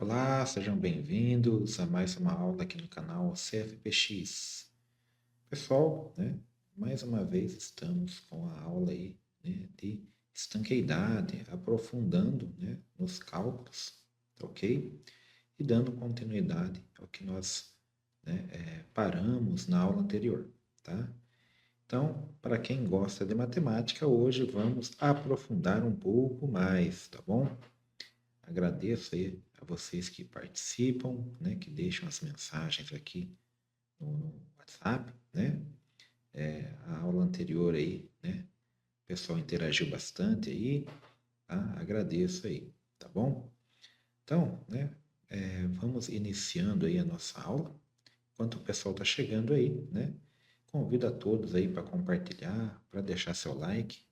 Olá, sejam bem-vindos a mais uma aula aqui no canal CFPX. Pessoal, mais uma vez estamos com a aula aí, de estanqueidade, aprofundando, nos cálculos, tá ok? E dando continuidade ao que nós, paramos na aula anterior, tá? Então, para quem gosta de matemática, hoje vamos aprofundar um pouco mais, tá bom? Agradeço aí a vocês que participam, que deixam as mensagens aqui no WhatsApp, A aula anterior aí, o pessoal interagiu bastante aí, tá? Agradeço aí, tá bom? Então, vamos iniciando aí a nossa aula. Enquanto o pessoal está chegando aí, convido a todos aí para compartilhar, para deixar seu like,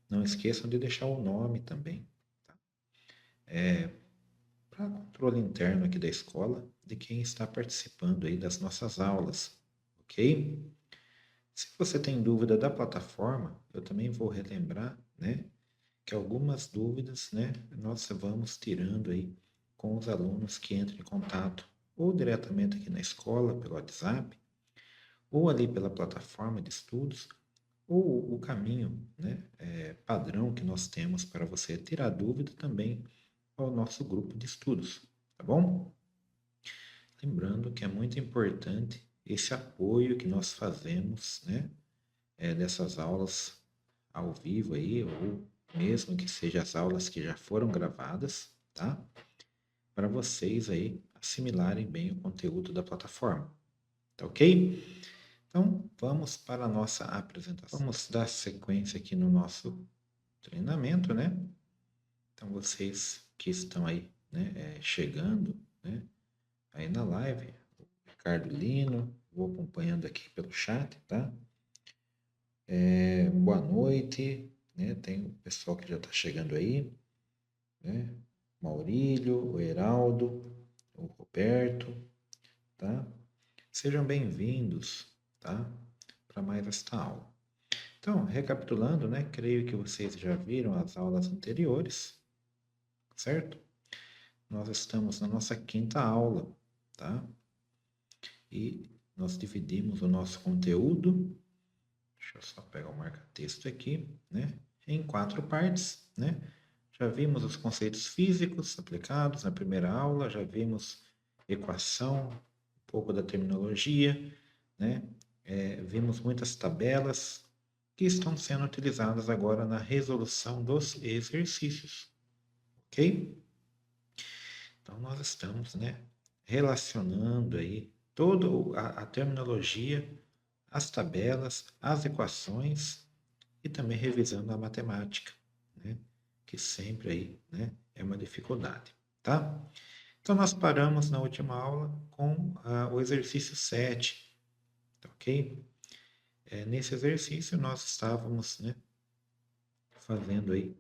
Não esqueçam de deixar o nome também, tá? Para controle interno aqui da escola de quem está participando aí das nossas aulas, ok? Se você tem dúvida da plataforma, eu também vou relembrar, que algumas dúvidas, nós vamos tirando aí com os alunos que entram em contato ou diretamente aqui na escola pelo WhatsApp, ou ali pela plataforma de estudos, ou o caminho, padrão que nós temos para você tirar dúvida também ao nosso grupo de estudos, tá bom? Lembrando que é muito importante esse apoio que nós fazemos, dessas aulas ao vivo aí, ou mesmo que sejam as aulas que já foram gravadas, tá? Para vocês aí assimilarem bem o conteúdo da plataforma, tá ok? Então, vamos para a nossa apresentação. Vamos dar sequência aqui no nosso treinamento, Então, vocês que estão aí, chegando, aí na live, Ricardo Lino, vou acompanhando aqui pelo chat, tá? Boa noite, tem o pessoal que já está chegando aí, Maurílio, o Heraldo, o Roberto, tá? Sejam bem-vindos, tá? Para mais esta aula. Então, recapitulando, creio que vocês já viram as aulas anteriores, certo? Nós estamos na nossa quinta aula, tá? E nós dividimos o nosso conteúdo. Deixa eu só pegar o marca-texto aqui, em 4 partes, Já vimos os conceitos físicos aplicados na primeira aula, já vimos equação, um pouco da terminologia, vimos muitas tabelas que estão sendo utilizadas agora na resolução dos exercícios, ok? Então, nós estamos, relacionando aí toda a terminologia, as tabelas, as equações e também revisando a matemática, que sempre aí, é uma dificuldade, tá? Então, nós paramos na última aula com o exercício 7, tá ok? Nesse exercício, nós estávamos, fazendo aí,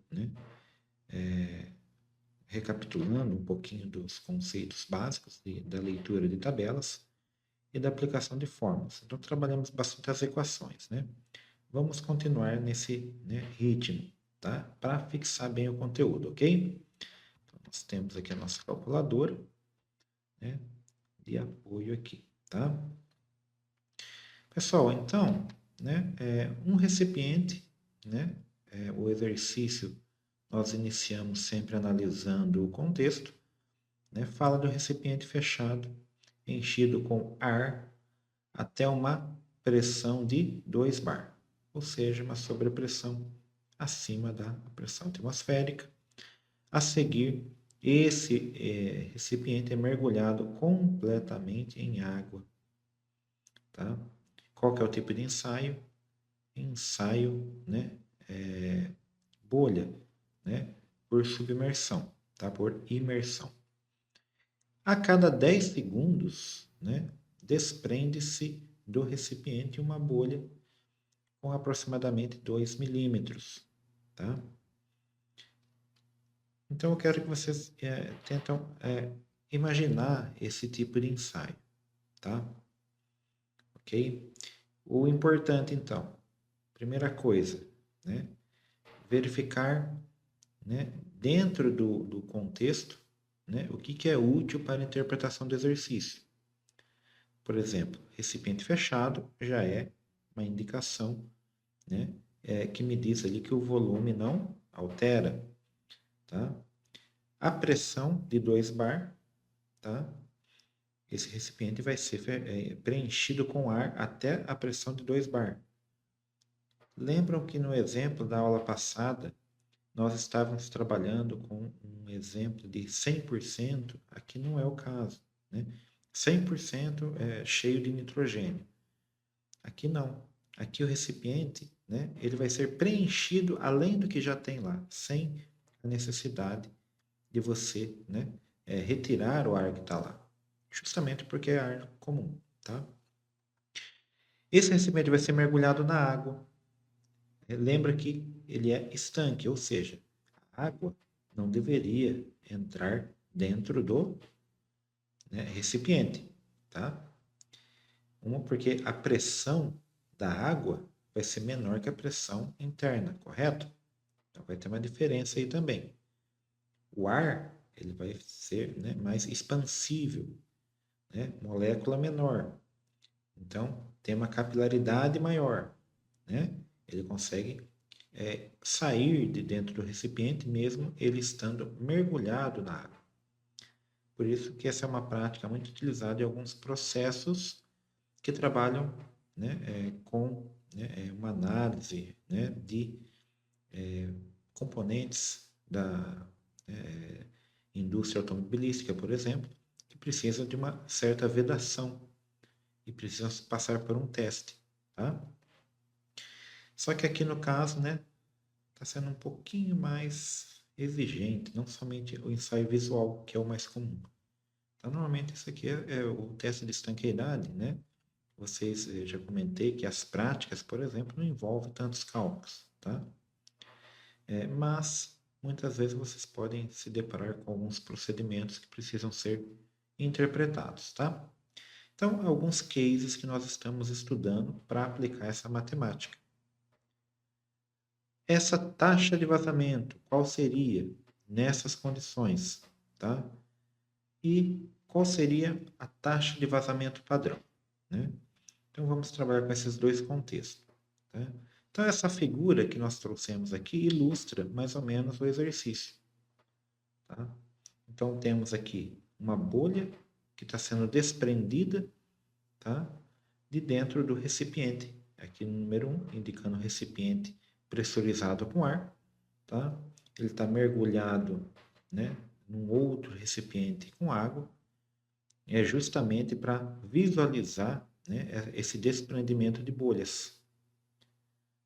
recapitulando um pouquinho dos conceitos básicos da leitura de tabelas e da aplicação de fórmulas. Então, trabalhamos bastante as equações, Vamos continuar nesse, ritmo, tá? Para fixar bem o conteúdo, ok? Então, nós temos aqui a nossa calculadora, de apoio aqui, tá? Pessoal, então, um recipiente, o exercício nós iniciamos sempre analisando o contexto, fala do recipiente fechado, enchido com ar até uma pressão de 2 bar, ou seja, uma sobrepressão acima da pressão atmosférica. A seguir, esse recipiente é mergulhado completamente em água, tá? Qual que é o tipo de ensaio? Ensaio, bolha, por submersão, tá? Por imersão. A cada 10 segundos, desprende-se do recipiente uma bolha com aproximadamente 2 milímetros, tá? Então, eu quero que vocês tentam imaginar esse tipo de ensaio, tá? Ok? O importante, então, primeira coisa, verificar, dentro do contexto, né, o que é útil para a interpretação do exercício. Por exemplo, recipiente fechado já é uma indicação, né, que me diz ali que o volume não altera. Tá? A pressão de 2 bar, tá? Esse recipiente vai ser preenchido com ar até a pressão de 2 bar. Lembram que no exemplo da aula passada, nós estávamos trabalhando com um exemplo de 100%, aqui não é o caso, né? 100% é cheio de nitrogênio. Aqui não. Aqui o recipiente, né, ele vai ser preenchido além do que já tem lá, sem a necessidade de você, né, retirar o ar que está lá. Justamente porque é ar comum, tá? Esse recipiente vai ser mergulhado na água. Lembra que ele é estanque, ou seja, a água não deveria entrar dentro do, né, recipiente, tá? Uma, porque a pressão da água vai ser menor que a pressão interna, correto? Então vai ter uma diferença aí também. O ar, ele vai ser, né, mais expansível, né? Molécula menor. Então, tem uma capilaridade maior, né? Ele consegue sair de dentro do recipiente mesmo ele estando mergulhado na água. Por isso que essa é uma prática muito utilizada em alguns processos que trabalham, né, com, né, uma análise, né, de componentes da indústria automobilística, por exemplo, que precisam de uma certa vedação e precisam passar por um teste, tá? Só que aqui no caso, né, está sendo um pouquinho mais exigente, não somente o ensaio visual, que é o mais comum. Então, normalmente isso aqui é o teste de estanqueidade, né? Vocês, já comentei que as práticas, por exemplo, não envolvem tantos cálculos, tá? Mas muitas vezes vocês podem se deparar com alguns procedimentos que precisam ser interpretados, tá? Então, alguns cases que nós estamos estudando para aplicar essa matemática. Essa taxa de vazamento, qual seria nessas condições, tá? E qual seria a taxa de vazamento padrão, né? Então, vamos trabalhar com esses dois contextos, tá? Então, essa figura que nós trouxemos aqui ilustra mais ou menos o exercício, tá? Então, temos aqui uma bolha que está sendo desprendida, tá, de dentro do recipiente. Aqui no número 1, indicando o recipiente pressurizado com ar. Tá? Ele está mergulhado, né, num outro recipiente com água. É justamente para visualizar, né, esse desprendimento de bolhas.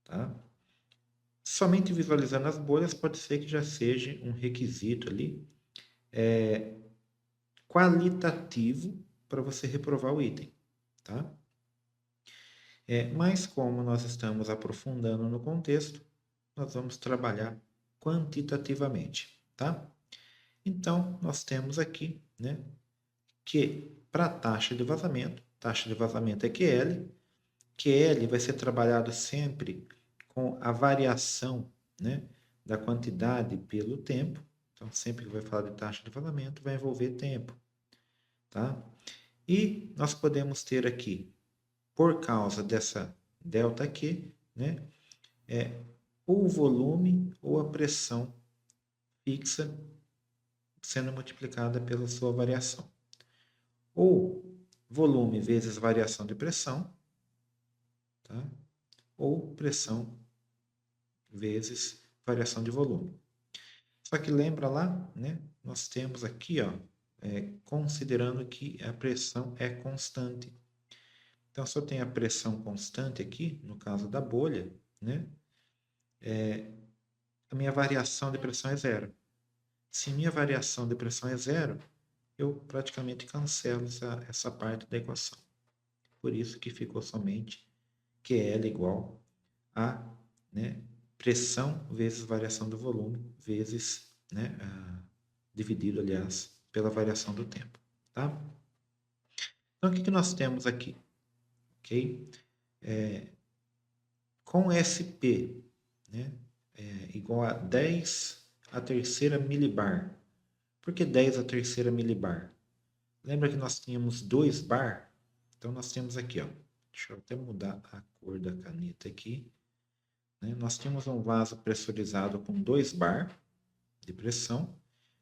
Tá? Somente visualizando as bolhas pode ser que já seja um requisito ali qualitativo para você reprovar o item. Tá? Mas como nós estamos aprofundando no contexto, nós vamos trabalhar quantitativamente, tá? Então, nós temos aqui, né, que para a taxa de vazamento é QL vai ser trabalhado sempre com a variação, né, da quantidade pelo tempo. Então, sempre que vai falar de taxa de vazamento, vai envolver tempo, tá? E nós podemos ter aqui, por causa dessa delta Q, né, ou o volume ou a pressão fixa sendo multiplicada pela sua variação. Ou volume vezes variação de pressão, tá? Ou pressão vezes variação de volume. Só que lembra lá, né? Nós temos aqui, ó, considerando que a pressão é constante. Então, se eu tenho a pressão constante aqui, no caso da bolha, né? A minha variação de pressão é zero. Se minha variação de pressão é zero, eu praticamente cancelo essa parte da equação. Por isso que ficou somente QL igual a, né, pressão vezes variação do volume, vezes, né, dividido, aliás, pela variação do tempo. Tá? Então, o que nós temos aqui? Okay? Com SP, né, igual a 10 a terceira milibar, Por que 10 à terceira milibar? Lembra que nós tínhamos 2 bar? Então, nós temos aqui, ó. Deixa eu até mudar a cor da caneta aqui. Né? Nós tínhamos um vaso pressurizado com 2 bar de pressão,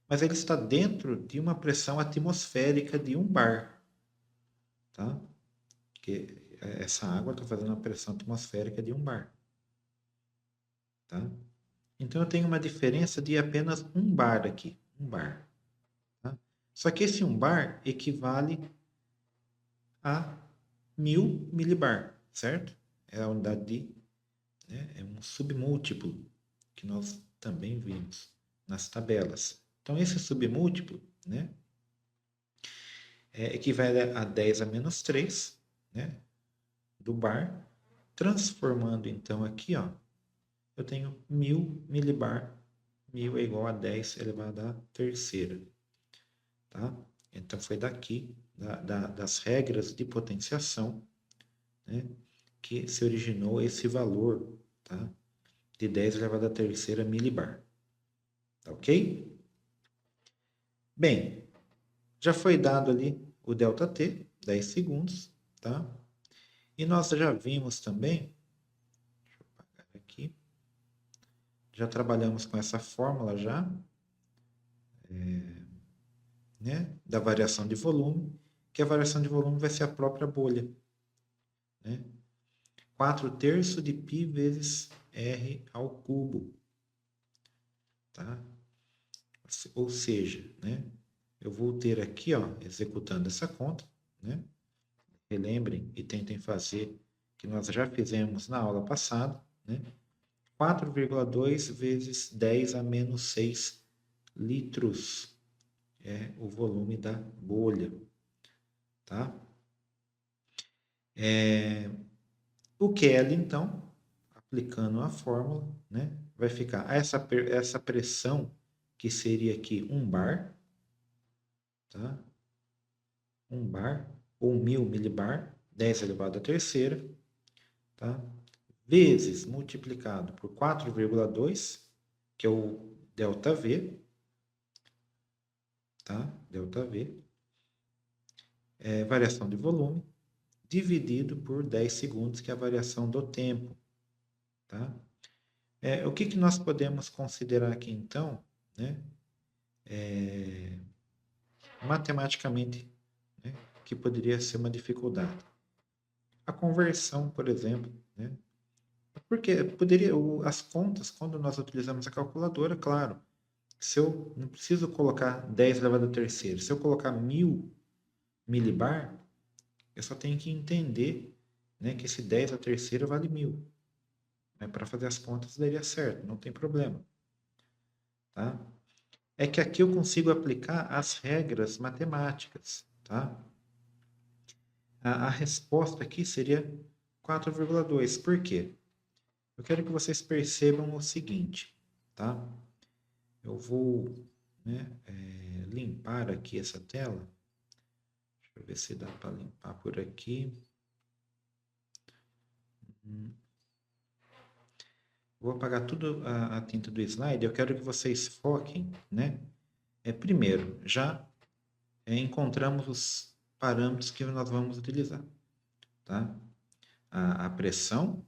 mas ele está dentro de uma pressão atmosférica de 1 bar. Tá? Porque essa água está fazendo uma pressão atmosférica de 1 bar. Tá? Então, eu tenho uma diferença de apenas 1 bar aqui. 1 bar. Tá? Só que esse 1 bar equivale a 1000 milibar, certo? É a unidade de... Né? É um submúltiplo que nós também vimos nas tabelas. Então, esse submúltiplo, né, equivale a 10 a menos 3, né, do bar, transformando então aqui, ó, eu tenho 1000 milibar, 1000 é igual a 10 elevado à terceira, tá? Então, foi daqui, das regras de potenciação, né, que se originou esse valor, tá, de 10 elevado à terceira milibar, tá ok? Bem, já foi dado ali o ΔT, 10 segundos, tá? E nós já vimos também, deixa eu apagar aqui, já trabalhamos com essa fórmula já, né, da variação de volume, que a variação de volume vai ser a própria bolha, né? 4/3 de π vezes R ao cubo, tá? Ou seja, né, eu vou ter aqui, ó, executando essa conta, né? Relembrem e tentem fazer que nós já fizemos na aula passada, né? 4,2 vezes 10 a menos 6 litros é o volume da bolha, tá? O Kelly, então, aplicando a fórmula, né, vai ficar essa pressão, que seria aqui 1 bar, tá? 1 bar, ou 1000 milibar, 10 elevado à terceira, tá? Vezes multiplicado por 4,2, que é o ΔV, tá? ΔV, variação de volume, dividido por 10 segundos, que é a variação do tempo, tá? O que nós podemos considerar aqui, então, né? Matematicamente, né? Que poderia ser uma dificuldade. A conversão, por exemplo, né? Porque as contas, quando nós utilizamos a calculadora, claro, se eu não preciso colocar 10 elevado à terceira, se eu colocar 1000 milibar, eu só tenho que entender, né, que esse 10 à terceira vale 1000. Né? Para fazer as contas daria certo, não tem problema. Tá? É que aqui eu consigo aplicar as regras matemáticas. Tá? A resposta aqui seria 4,2. Por quê? Eu quero que vocês percebam o seguinte. Tá? Eu vou, né, limpar aqui essa tela. Deixa eu ver se dá para limpar por aqui. Vou apagar tudo a tinta do slide. Eu quero que vocês foquem, né? Primeiro, já encontramos os parâmetros que nós vamos utilizar, tá? A pressão,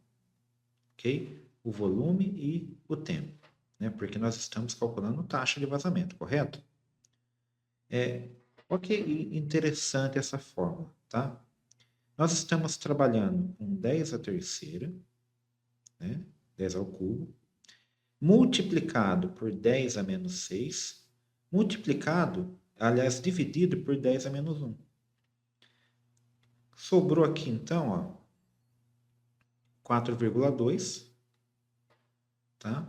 ok? O volume e o tempo, né? Porque nós estamos calculando taxa de vazamento, correto? Ok, interessante essa fórmula, tá? Nós estamos trabalhando com 10 à terceira, né? 10 ao cubo, multiplicado por 10 a menos 6, multiplicado, aliás, dividido por 10 a menos 1. Sobrou aqui, então, ó, 4,2, tá?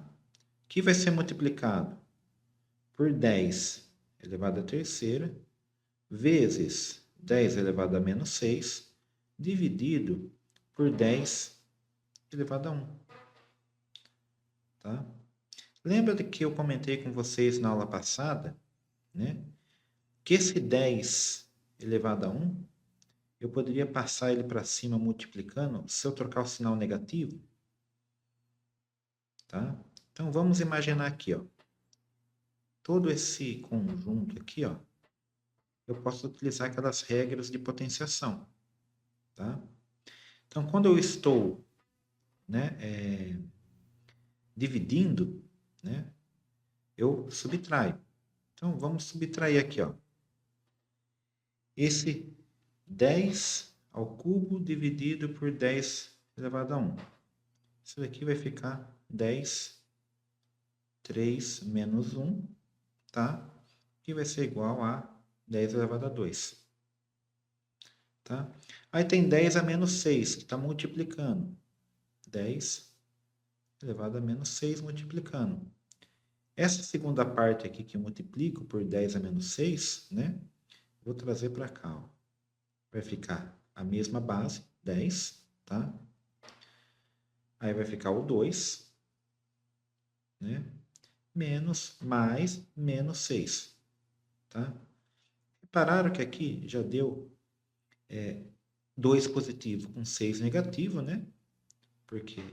Que vai ser multiplicado por 10 elevado à terceira, vezes 10 elevado a menos 6, dividido por 10 elevado a 1. Tá? Lembra de que eu comentei com vocês na aula passada, né? Que esse 10 elevado a 1, eu poderia passar ele para cima multiplicando se eu trocar o sinal negativo. Tá? Então, vamos imaginar aqui, ó. todo esse conjunto aqui, ó, eu posso utilizar aquelas regras de potenciação, tá? Então, quando eu estou, né, dividindo, né, eu subtraio. Então, vamos subtrair aqui, ó. Esse 10 ao cubo dividido por 10 elevado a 1. Isso daqui vai ficar 10, 3 menos 1, tá? Que vai ser igual a 10 elevado a 2. Tá? Aí tem 10 a menos 6, que está multiplicando. 10 elevado a menos 6 multiplicando. Essa segunda parte aqui que eu multiplico por 10 a menos 6, né? Vou trazer para cá, ó. Vai ficar a mesma base, 10, tá? Aí vai ficar o 2, né? Menos, mais, menos 6, tá? Repararam que aqui já deu 2 positivo com 6 negativo, né? Porque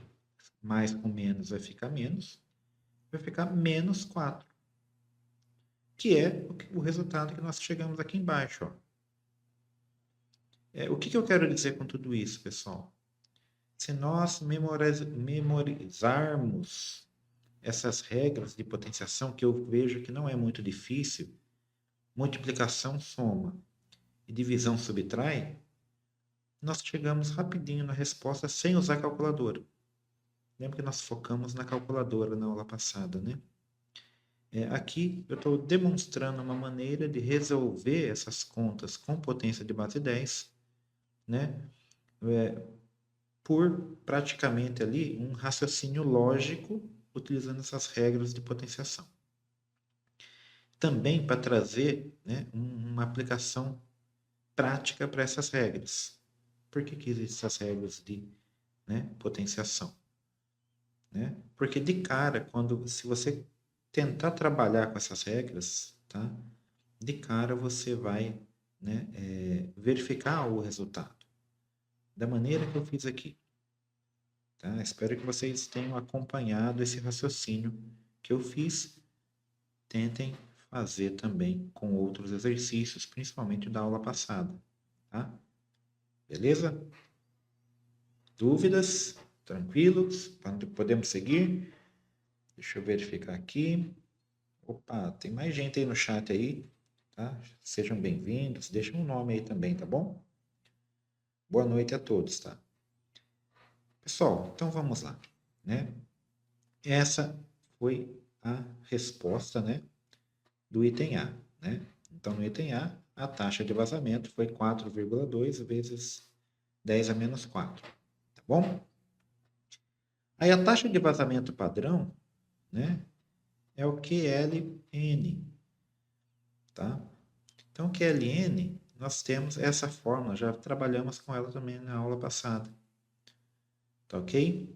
mais com menos vai ficar menos. Vai ficar menos 4. Que é o resultado que nós chegamos aqui embaixo, ó. O que eu quero dizer com tudo isso, pessoal? Se nós memorizarmos essas regras de potenciação, que eu vejo que não é muito difícil, multiplicação soma e divisão subtrai, nós chegamos rapidinho na resposta sem usar a calculadora. Lembra que nós focamos na calculadora na aula passada, né? Aqui eu estou demonstrando uma maneira de resolver essas contas com potência de base 10, né? Por praticamente ali um raciocínio lógico utilizando essas regras de potenciação. Também para trazer, né, uma aplicação prática para essas regras. Por que existem essas regras de, né, potenciação? Né? Porque de cara, se você tentar trabalhar com essas regras, tá? De cara você vai, né, verificar o resultado da maneira que eu fiz aqui. Tá? Espero que vocês tenham acompanhado esse raciocínio que eu fiz. Tentem fazer também com outros exercícios, principalmente da aula passada. Tá? Beleza? Dúvidas? Tranquilos? Podemos seguir? Deixa eu verificar aqui. Opa, tem mais gente aí no chat aí, tá? Sejam bem-vindos. Deixa um nome aí também, tá bom? Boa noite a todos, tá? Pessoal, então vamos lá, né? Essa foi a resposta, né, do item A, né? Então, no item A, a taxa de vazamento foi 4,2 vezes 10 a menos 4, tá bom? Aí a taxa de vazamento padrão, né, é o QLN, tá? Então, QLN, nós temos essa fórmula, já trabalhamos com ela também na aula passada, tá ok?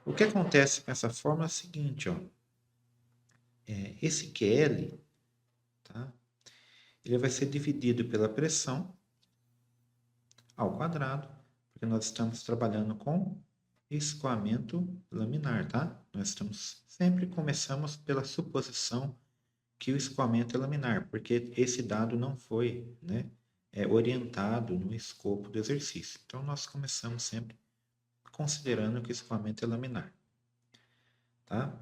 O que acontece com essa fórmula é o seguinte, ó, esse QL, tá? Ele vai ser dividido pela pressão ao quadrado, porque nós estamos trabalhando com escoamento laminar, tá? Nós sempre começamos pela suposição que o escoamento é laminar, porque esse dado não foi, né, orientado no escopo do exercício. Então, nós começamos sempre considerando que o escoamento é laminar, tá?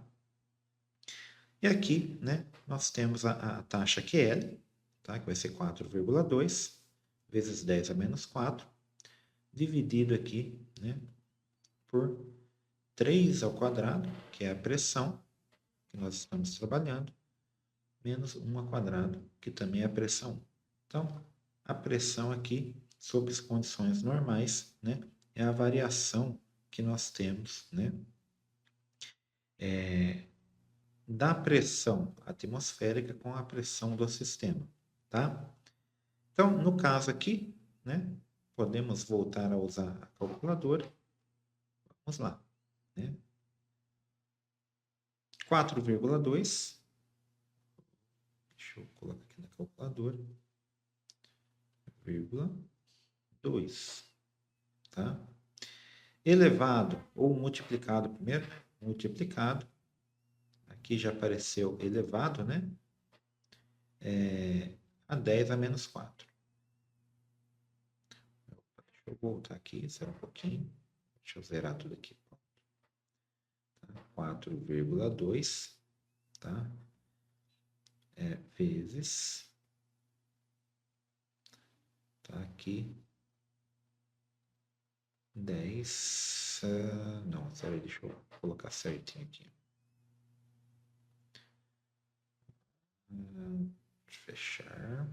E aqui, né, nós temos a taxa QL, tá? Que vai ser 4,2 vezes 10 a menos 4, dividido aqui, né, por 3 ao quadrado, que é a pressão que nós estamos trabalhando, menos 1 ao quadrado, que também é a pressão. Então, a pressão aqui, sob as condições normais, né, é a variação que nós temos, né, da pressão atmosférica com a pressão do sistema, tá? Então, no caso aqui, né, podemos voltar a usar a calculadora. Vamos lá, né? 4,2. Deixa eu colocar aqui na calculadora. 2, tá? Elevado ou multiplicado primeiro, multiplicado. Aqui já apareceu elevado, né? a 10 a menos 4. Deixa eu voltar aqui, zerar um pouquinho. Deixa eu zerar tudo aqui. 4,2, tá? Vezes, tá aqui, 10, não, sério, deixa eu colocar certinho aqui. Deixa eu fechar.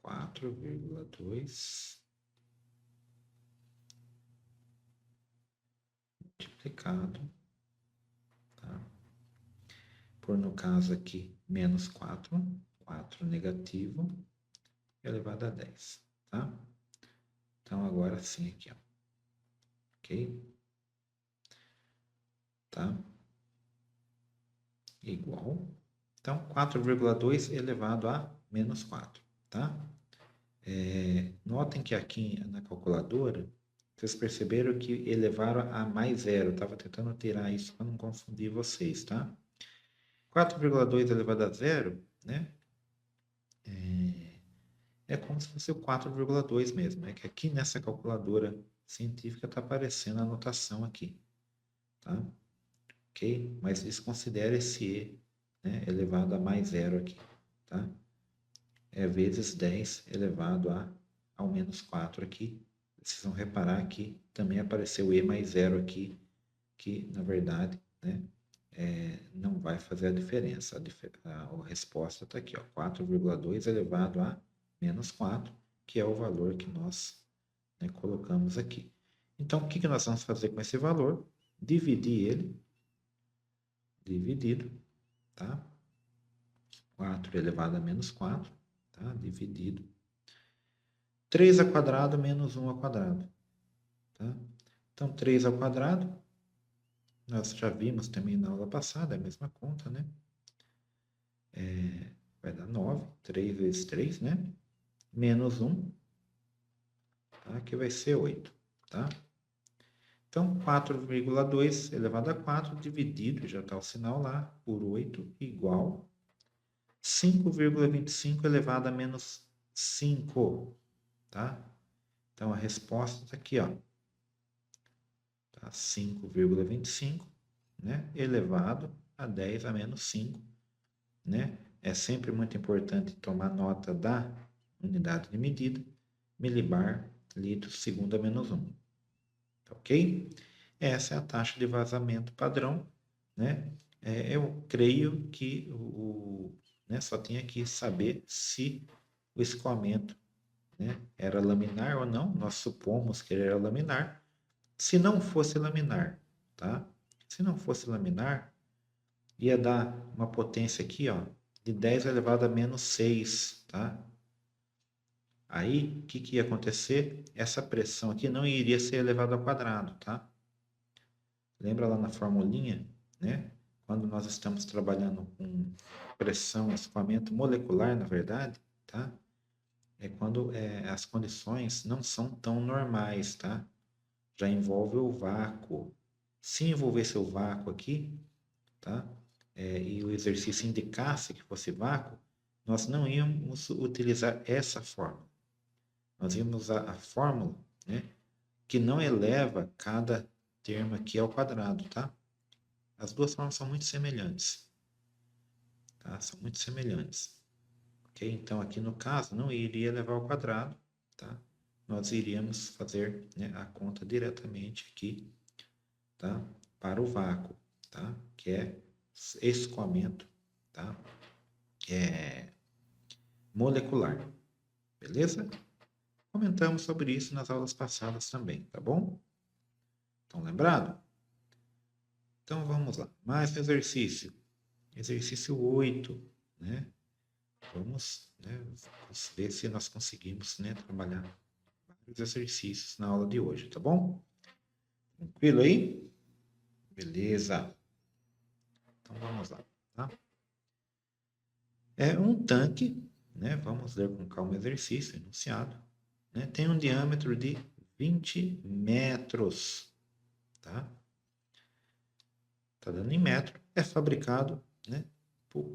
Quatro vírgula dois multiplicado, tá? Por, no caso aqui, menos 4 negativo, elevado a 10, tá? Então, agora sim aqui, ó. Ok? Tá? Igual. Então, 4,2 elevado a menos 4, tá? Notem que aqui na calculadora, vocês perceberam que elevaram a mais zero. Estava tentando tirar isso para não confundir vocês, tá? 4,2 elevado a zero, né? É como se fosse o 4,2 mesmo. É que aqui nessa calculadora científica está aparecendo a anotação aqui, tá? Ok? Mas desconsidere esse E, né, elevado a mais zero aqui, tá? É vezes 10 elevado ao menos 4 aqui. Vocês vão reparar que também apareceu E mais zero aqui, que na verdade, né, não vai fazer a diferença. A resposta está aqui, ó, 4,2 elevado a menos 4, que é o valor que nós, né, colocamos aqui. Então, o que nós vamos fazer com esse valor? Dividir ele, dividido, tá? 4 elevado a menos 4, tá? Dividido. 3 ao quadrado menos 1 ao quadrado, tá? Então, 3 ao quadrado, nós já vimos também na aula passada, é a mesma conta, né? Vai dar 9, 3 vezes 3, né? Menos 1, tá? Que vai ser 8, tá? Então, 4,2 elevado a 4 dividido, já está o sinal lá, por 8, igual 5,25 elevado a menos 5, tá? Então, a resposta está aqui, ó. Tá? 5,25, né? Elevado a 10 a menos 5, né? É sempre muito importante tomar nota da unidade de medida, milibar, litro, segundo a menos 1. Ok? Essa é a taxa de vazamento padrão, né? Eu creio que né, só tinha que saber se o escoamento, né, era laminar ou não. Nós supomos que ele era laminar. Se não fosse laminar, tá? Se não fosse laminar, ia dar uma potência aqui, ó, de 10 elevado a menos 6, tá? Aí, o que ia acontecer? Essa pressão aqui não iria ser elevada ao quadrado, tá? Lembra lá na formulinha, né? Quando nós estamos trabalhando com pressão, escoamento molecular, na verdade, tá? É quando as condições não são tão normais, tá? Já envolve o vácuo. Se envolvesse o vácuo aqui, tá? E o exercício indicasse que fosse vácuo, nós não íamos utilizar essa fórmula. Nós íamos usar a fórmula, né, que não eleva cada termo aqui ao quadrado, tá? As duas fórmulas são muito semelhantes, tá? São muito semelhantes, ok? Então, aqui no caso, não iria elevar ao quadrado, tá? Nós iríamos fazer, né, a conta diretamente aqui, tá? Para o vácuo, tá? Que é escoamento, tá? Molecular, beleza? Comentamos sobre isso nas aulas passadas também, tá bom? Estão lembrados? Então vamos lá. Mais um exercício. Exercício 8, né? Vamos, né, ver se nós conseguimos, né, trabalhar vários exercícios na aula de hoje, tá bom? Tranquilo aí? Beleza. Então vamos lá, tá? É um tanque, né? Vamos ler com calma o exercício, enunciado. Né? Tem um diâmetro de 20 metros, tá? Tá dando em metro. É fabricado, né?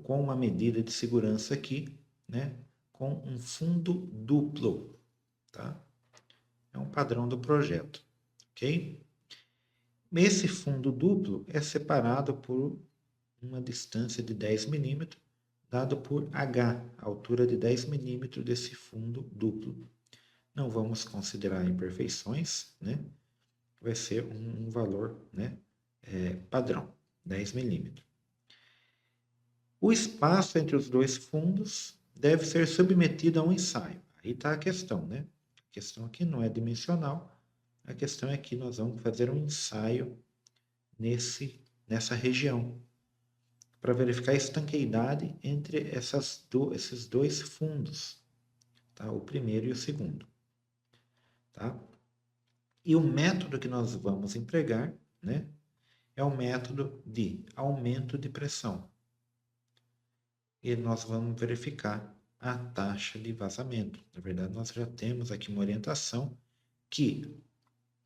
Com uma medida de segurança aqui, né? Com um fundo duplo, tá? É um padrão do projeto, ok? Esse fundo duplo é separado por uma distância de 10 milímetros, dado por H, a altura de 10 milímetros desse fundo duplo. Não vamos considerar imperfeições, né? Vai ser um valor, né? Padrão, 10 milímetros. O espaço entre os dois fundos deve ser submetido a um ensaio. Aí está a questão, né? A questão aqui não é dimensional, a questão é que nós vamos fazer um ensaio nessa região, para verificar a estanqueidade entre esses dois fundos, tá? O primeiro e o segundo. Tá? E o método que nós vamos empregar, né, é o método de aumento de pressão. E nós vamos verificar a taxa de vazamento. Na verdade, nós já temos aqui uma orientação que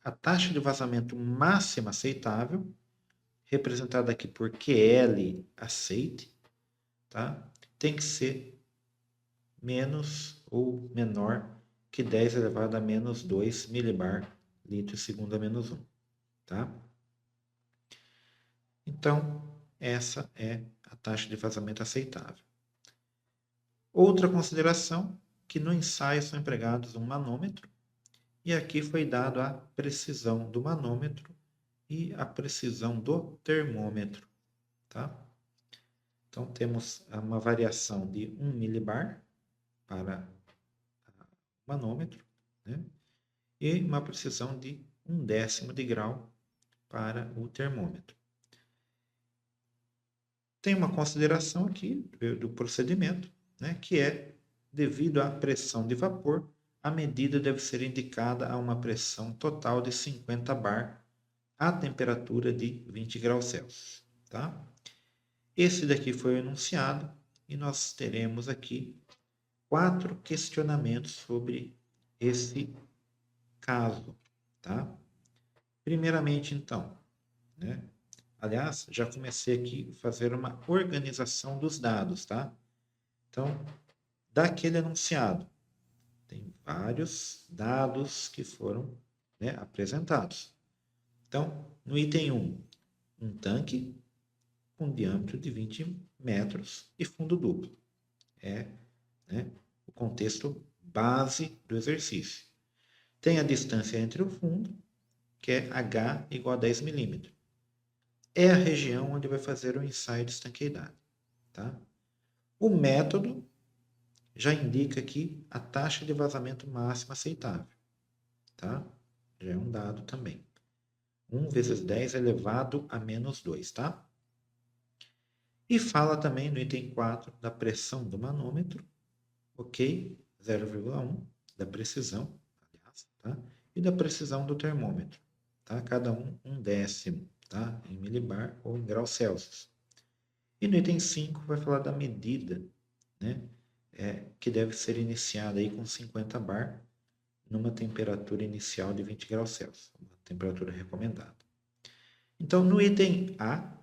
a taxa de vazamento máxima aceitável, representada aqui por QL aceite, tá? Tem que ser menos ou menor que 10 elevado a menos 2 milibar litro segundo a menos 1. Tá? Então, essa é a taxa de vazamento aceitável. Outra consideração, que no ensaio são empregados um manômetro, e aqui foi dado a precisão do manômetro e a precisão do termômetro. Tá? Então, temos uma variação de 1 milibar para o manômetro, né? E uma precisão de 1/10 de grau para o termômetro. Tem uma consideração aqui do procedimento, né, que é, devido à pressão de vapor, a medida deve ser indicada a uma pressão total de 50 bar a temperatura de 20 graus Celsius. Tá? Esse daqui foi o enunciado e nós teremos aqui 4 questionamentos sobre esse caso. Tá? Primeiramente, então, né? Aliás, já comecei aqui a fazer uma organização dos dados, tá? Então, daquele enunciado, tem vários dados que foram, né, apresentados. Então, no item 1, um tanque com diâmetro de 20 metros e fundo duplo. É, né, o contexto base do exercício. Tem a distância entre o fundo, que é H igual a 10 milímetros. É a região onde vai fazer o ensaio de estanqueidade. Tá? O método já indica aqui a taxa de vazamento máxima aceitável. Tá? Já é um dado também. 1 vezes 10 elevado a menos 2. Tá? E fala também no item 4 da pressão do manômetro, ok? 0,1 da precisão, aliás, tá? E da precisão do termômetro. Tá? Cada um 1/10, tá? Em milibar ou em graus Celsius. E no item 5 vai falar da medida, né? Que deve ser iniciada aí com 50 bar numa temperatura inicial de 20 graus Celsius, uma temperatura recomendada. Então, no item A,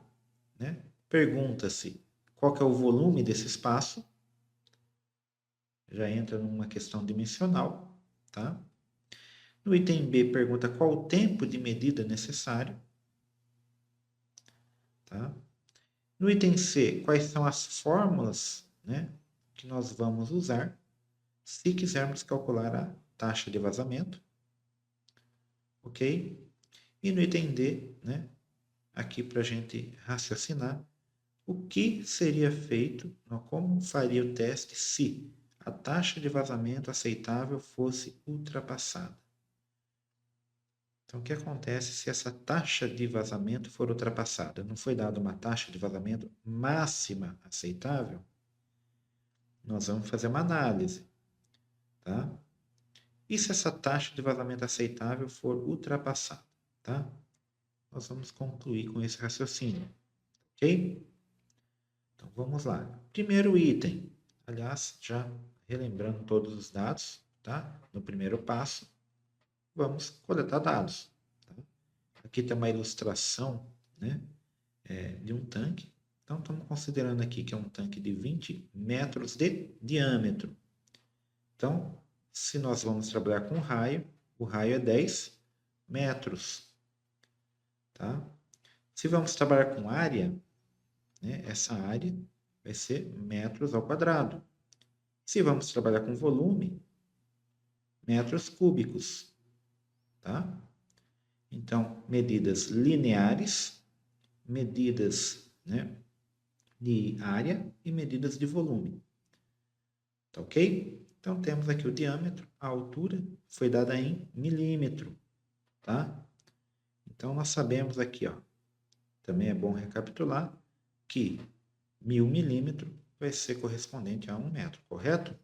né, pergunta-se qual que é o volume desse espaço, já entra numa questão dimensional, tá? No item B, pergunta qual o tempo de medida necessário, tá? No item C, quais são as fórmulas, né, que nós vamos usar se quisermos calcular a taxa de vazamento, ok? E no item D, né, aqui para a gente raciocinar, o que seria feito, como faria o teste se a taxa de vazamento aceitável fosse ultrapassada. Então, o que acontece se essa taxa de vazamento for ultrapassada? Não foi dada uma taxa de vazamento máxima aceitável? Nós vamos fazer uma análise, tá? E se essa taxa de vazamento aceitável for ultrapassada, tá? Nós vamos concluir com esse raciocínio, ok? Então, vamos lá. Primeiro item, aliás, já relembrando todos os dados, tá? No primeiro passo, vamos coletar dados. Tá? Aqui tem uma ilustração, né, de um tanque. Então, estamos considerando aqui que é um tanque de 20 metros de diâmetro. Então, se nós vamos trabalhar com raio, o raio é 10 metros. Tá? Se vamos trabalhar com área, né, essa área vai ser metros ao quadrado. Se vamos trabalhar com volume, metros cúbicos. Tá? Então, medidas lineares, medidas, né, de área e medidas de volume. Tá ok? Então, temos aqui o diâmetro, a altura foi dada em milímetro, tá? Então, nós sabemos aqui, ó, também é bom recapitular, que 1000 milímetros vai ser correspondente a 1 metro, correto?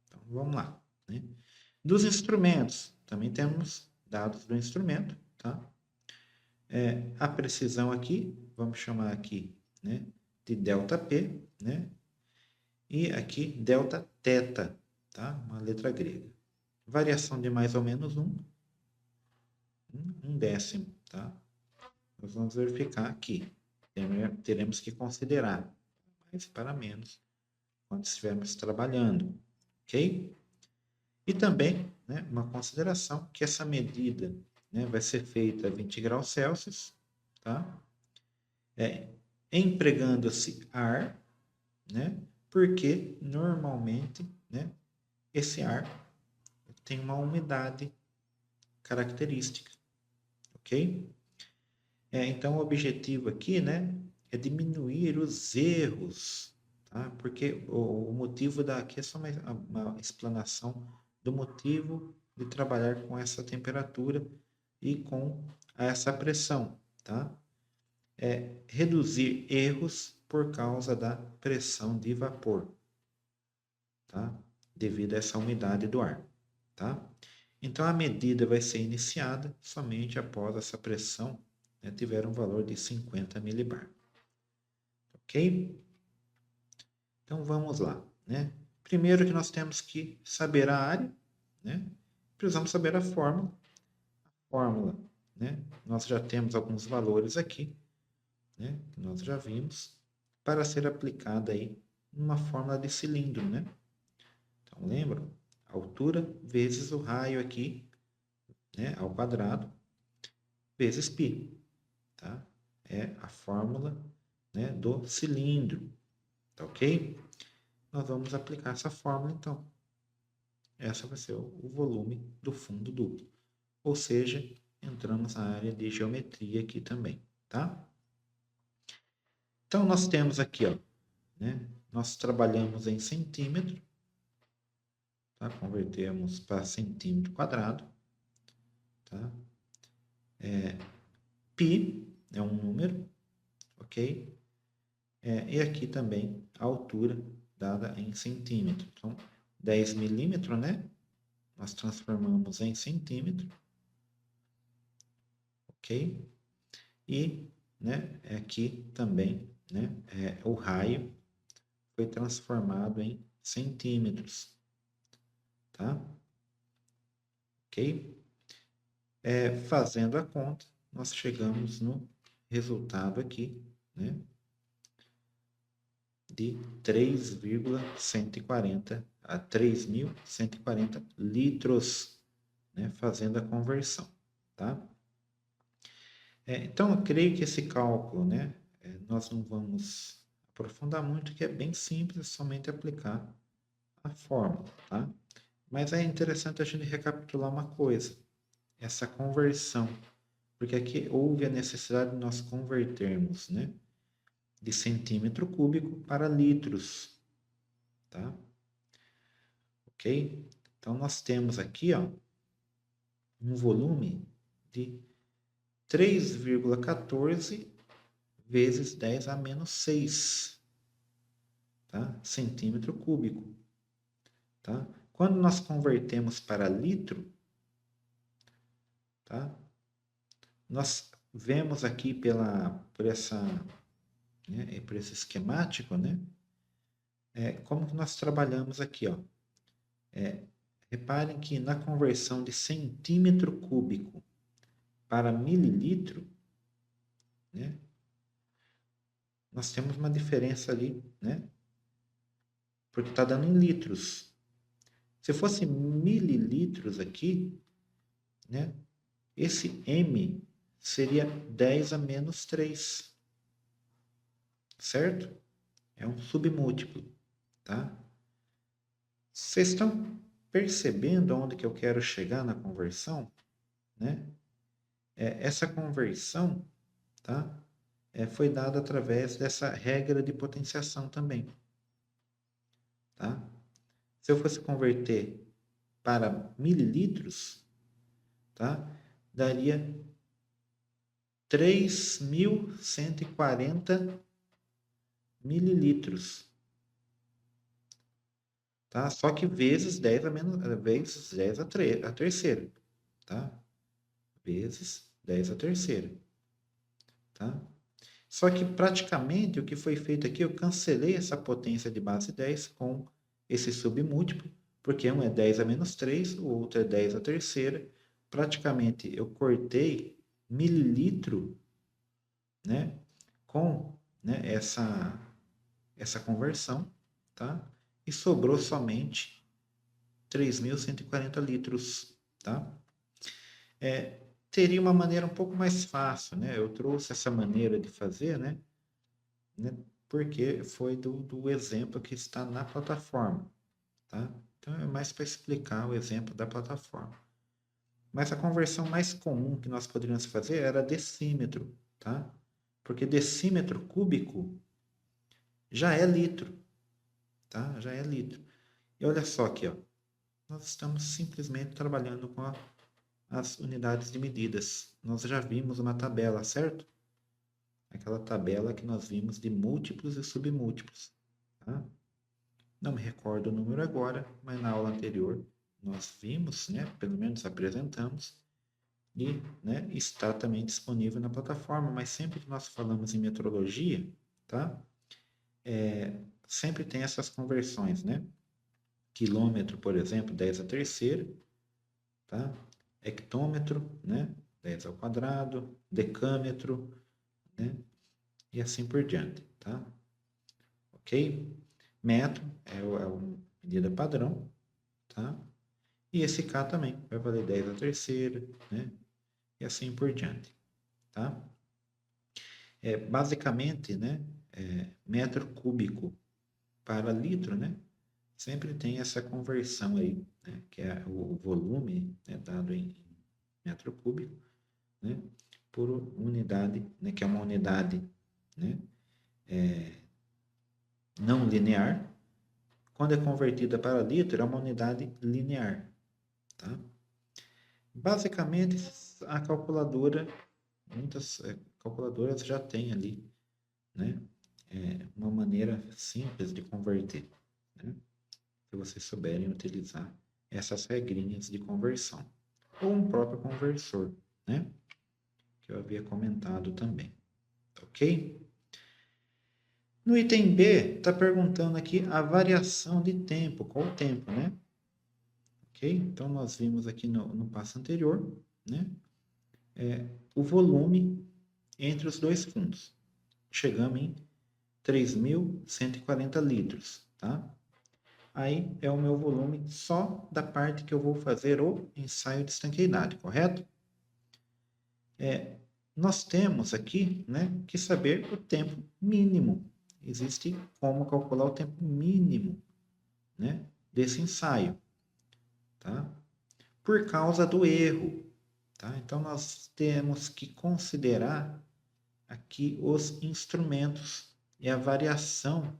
Então, vamos lá. Né? Dos instrumentos, também temos dados do instrumento, tá? A precisão aqui, vamos chamar aqui, né, de ΔP, né? E aqui delta teta, tá? Uma letra grega. Variação de mais ou menos um décimo, tá? Nós vamos verificar aqui. Teremos que considerar mais para menos quando estivermos trabalhando, ok? E também, né, uma consideração que essa medida, né, vai ser feita a 20 graus Celsius, tá? Empregando-se ar, né? Porque normalmente, né, esse ar tem uma umidade característica, ok? Então, o objetivo aqui, né, é diminuir os erros, tá? Porque o motivo daqui é só uma explanação do motivo de trabalhar com essa temperatura e com essa pressão, tá? Reduzir erros por causa da pressão de vapor, tá? Devido a essa umidade do ar, tá? Então, a medida vai ser iniciada somente após essa pressão, né, tiver um valor de 50 milibar. Ok? Então, vamos lá. Né? Primeiro que nós temos que saber a área, né? Precisamos saber a fórmula. A fórmula, né? Nós já temos alguns valores aqui, né? Que nós já vimos, para ser aplicada aí numa fórmula de cilindro, né? Então, lembra? Altura vezes o raio aqui, né, ao quadrado, vezes π, tá? É a fórmula, né, do cilindro, tá ok? Nós vamos aplicar essa fórmula, então. Essa vai ser o volume do fundo duplo. Ou seja, entramos na área de geometria aqui também, tá? Então, nós temos aqui, ó, né? Nós trabalhamos em centímetro, tá? Convertemos para centímetro quadrado, tá? Π é um número, ok? E aqui também a altura dada em centímetro. Então, 10 milímetros, né? Nós transformamos em centímetro, ok? E, né, aqui também, né, o raio foi transformado em centímetros, tá? Ok? Fazendo a conta, nós chegamos no resultado aqui, né, de 3,140 a 3.140 litros, né, fazendo a conversão, tá? Então, eu creio que esse cálculo, né, nós não vamos aprofundar muito, que é bem simples, somente aplicar a fórmula, tá? Mas é interessante a gente recapitular uma coisa, essa conversão, porque aqui houve a necessidade de nós convertermos, né, de centímetro cúbico para litros, tá? Ok? Então, nós temos aqui, ó, um volume de 3,14 vezes 10 a menos 6, tá? Centímetro cúbico, tá? Quando nós convertemos para litro, tá? Nós vemos aqui por esse esquemático, né? como que nós trabalhamos aqui, ó. Reparem que na conversão de centímetro cúbico para mililitro, né, nós temos uma diferença ali, né, porque está dando em litros. Se fosse mililitros aqui, né, esse M seria 10 a menos 3, certo? É um submúltiplo, tá? Vocês estão percebendo onde que eu quero chegar na conversão, né? Essa conversão, tá? Foi dada através dessa regra de potenciação também, tá? Se eu fosse converter para mililitros, tá? Daria 3.140 mililitros, tá? Só que vezes 10 a menos, vezes 10 a terceira, tá? Vezes 10 a terceira, tá? Só que praticamente o que foi feito aqui, eu cancelei essa potência de base 10 com esse submúltiplo, porque um é 10 a menos 3, o outro é 10 a terceira. Praticamente eu cortei mililitro, né, com, né, essa conversão, tá? E sobrou somente 3.140 litros, tá? Teria uma maneira um pouco mais fácil, né? Eu trouxe essa maneira de fazer, né? Porque foi do exemplo que está na plataforma, tá? Então, é mais para explicar o exemplo da plataforma. Mas a conversão mais comum que nós poderíamos fazer era decímetro, tá? Porque decímetro cúbico já é litro, tá? Já é litro. E olha só aqui, ó. Nós estamos simplesmente trabalhando com as unidades de medidas. Nós já vimos uma tabela, certo? Aquela tabela que nós vimos de múltiplos e submúltiplos, tá? Não me recordo o número agora, mas na aula anterior nós vimos, né, pelo menos apresentamos, e, né, está também disponível na plataforma, mas sempre que nós falamos em metrologia, tá? Sempre tem essas conversões, né? Quilômetro, por exemplo, 10 a terceira, tá? Hectômetro, né? 10 ao quadrado, decâmetro, né? E assim por diante, tá? Ok? Metro é a medida padrão, tá? E esse K também vai valer 10 a terceira, né? E assim por diante, tá? Basicamente, né? Metro cúbico para litro, né? Sempre tem essa conversão aí, né? Que é o volume, né? Dado em metro cúbico, né? Por unidade, né? Que é uma unidade, né? Não linear. Quando é convertida para litro, é uma unidade linear, tá? Basicamente, a calculadora, muitas calculadoras já têm ali, né, uma maneira simples de converter, né, se vocês souberem utilizar essas regrinhas de conversão. Ou um próprio conversor, né, que eu havia comentado também. Ok? No item B, está perguntando aqui a variação de tempo. Qual o tempo, né? Ok? Então, nós vimos aqui no passo anterior, né? O volume entre os dois fundos. Chegamos em 3.140 litros, tá? Aí é o meu volume só da parte que eu vou fazer o ensaio de estanqueidade, correto? Nós temos aqui, né, que saber o tempo mínimo. Existe como calcular o tempo mínimo, né, desse ensaio, tá? Por causa do erro, tá? Então, nós temos que considerar aqui os instrumentos e a variação,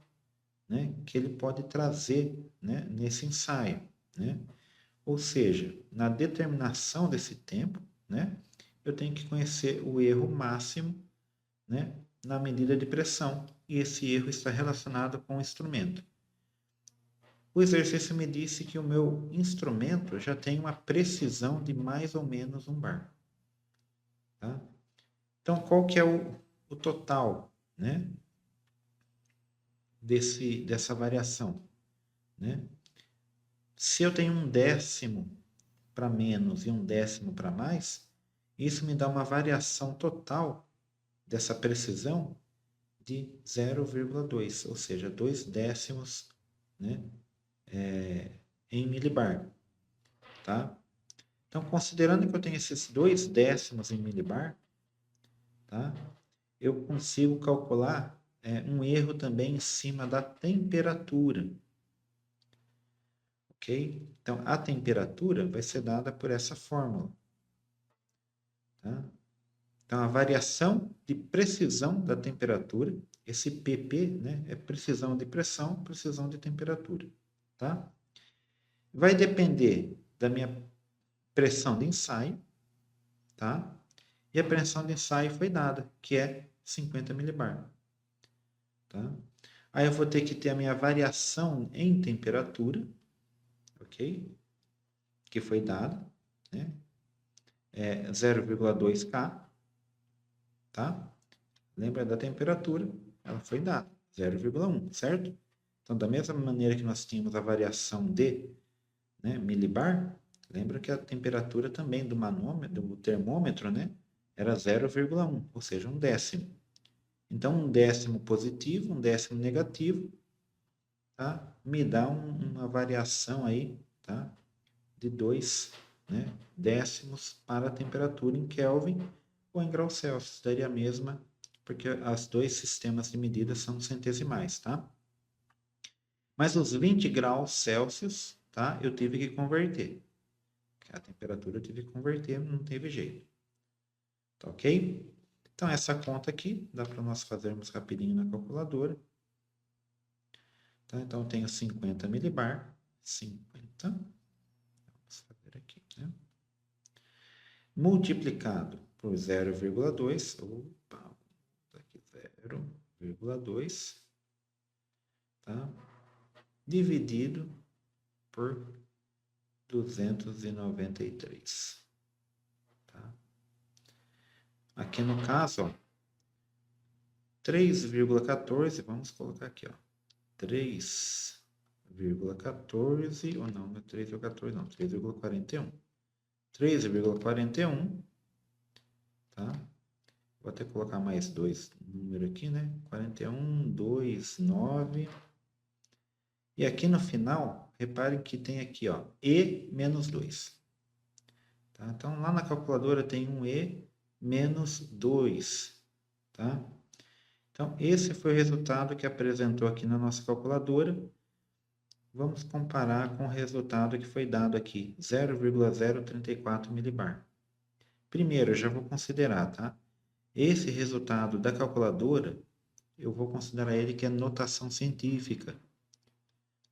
né, que ele pode trazer, né, nesse ensaio, né? Ou seja, na determinação desse tempo, né, eu tenho que conhecer o erro máximo, né, na medida de pressão, e esse erro está relacionado com o instrumento. O exercício me disse que o meu instrumento já tem uma precisão de mais ou menos 1 bar. Tá? Então, qual que é o total, né, dessa variação, né? Se eu tenho 1/10 para menos e 1/10 para mais, isso me dá uma variação total dessa precisão de 0,2, ou seja, 2/10, né, em milibar, tá? Então, considerando que eu tenho esses 2/10 em milibar, tá? Eu consigo calcular um erro também em cima da temperatura, ok? Então, a temperatura vai ser dada por essa fórmula, tá? Então, a variação de precisão da temperatura, esse PP, né, é precisão de pressão, precisão de temperatura, tá? Vai depender da minha pressão de ensaio, tá? E a pressão de ensaio foi dada, que é 50 milibar, tá? Aí eu vou ter que ter a minha variação em temperatura, ok? Que foi dada, né? 0,2 K, tá? Lembra da temperatura? Ela foi dada, 0,1, certo? Então, da mesma maneira que nós tínhamos a variação de, né, milibar, lembra que a temperatura também do manômetro, do termômetro, né, era 0,1, ou seja, 1/10. Então, 1/10 positivo, 1/10 negativo, tá? Me dá uma variação aí, tá? De 2, né, décimos para a temperatura em Kelvin ou em graus Celsius. Daria a mesma, porque os dois sistemas de medida são centesimais, tá? Mas os 20 graus Celsius, tá? Eu tive que converter. A temperatura eu tive que converter, não teve jeito. Tá ok? Então, essa conta aqui, dá para nós fazermos rapidinho na calculadora. Tá? Então, eu tenho 50 milibar. 50. Vamos fazer aqui, né? Multiplicado por 0,2. Opa, aqui 0,2. Tá? Dividido por 293. Tá? Aqui no caso, ó, 3,14, vamos colocar aqui, ó, 3,14, ou não, não é 3,14 não, 3,41. 3,41, tá? Vou até colocar mais dois números aqui, né? 41, 2, 9. E aqui no final, reparem que tem aqui, ó, E menos 2. Tá? Então, lá na calculadora tem um E menos 2, tá? Então, esse foi o resultado que apresentou aqui na nossa calculadora. Vamos comparar com o resultado que foi dado aqui, 0,034 milibar. Primeiro, eu já vou considerar, tá? Esse resultado da calculadora, eu vou considerar ele que é notação científica.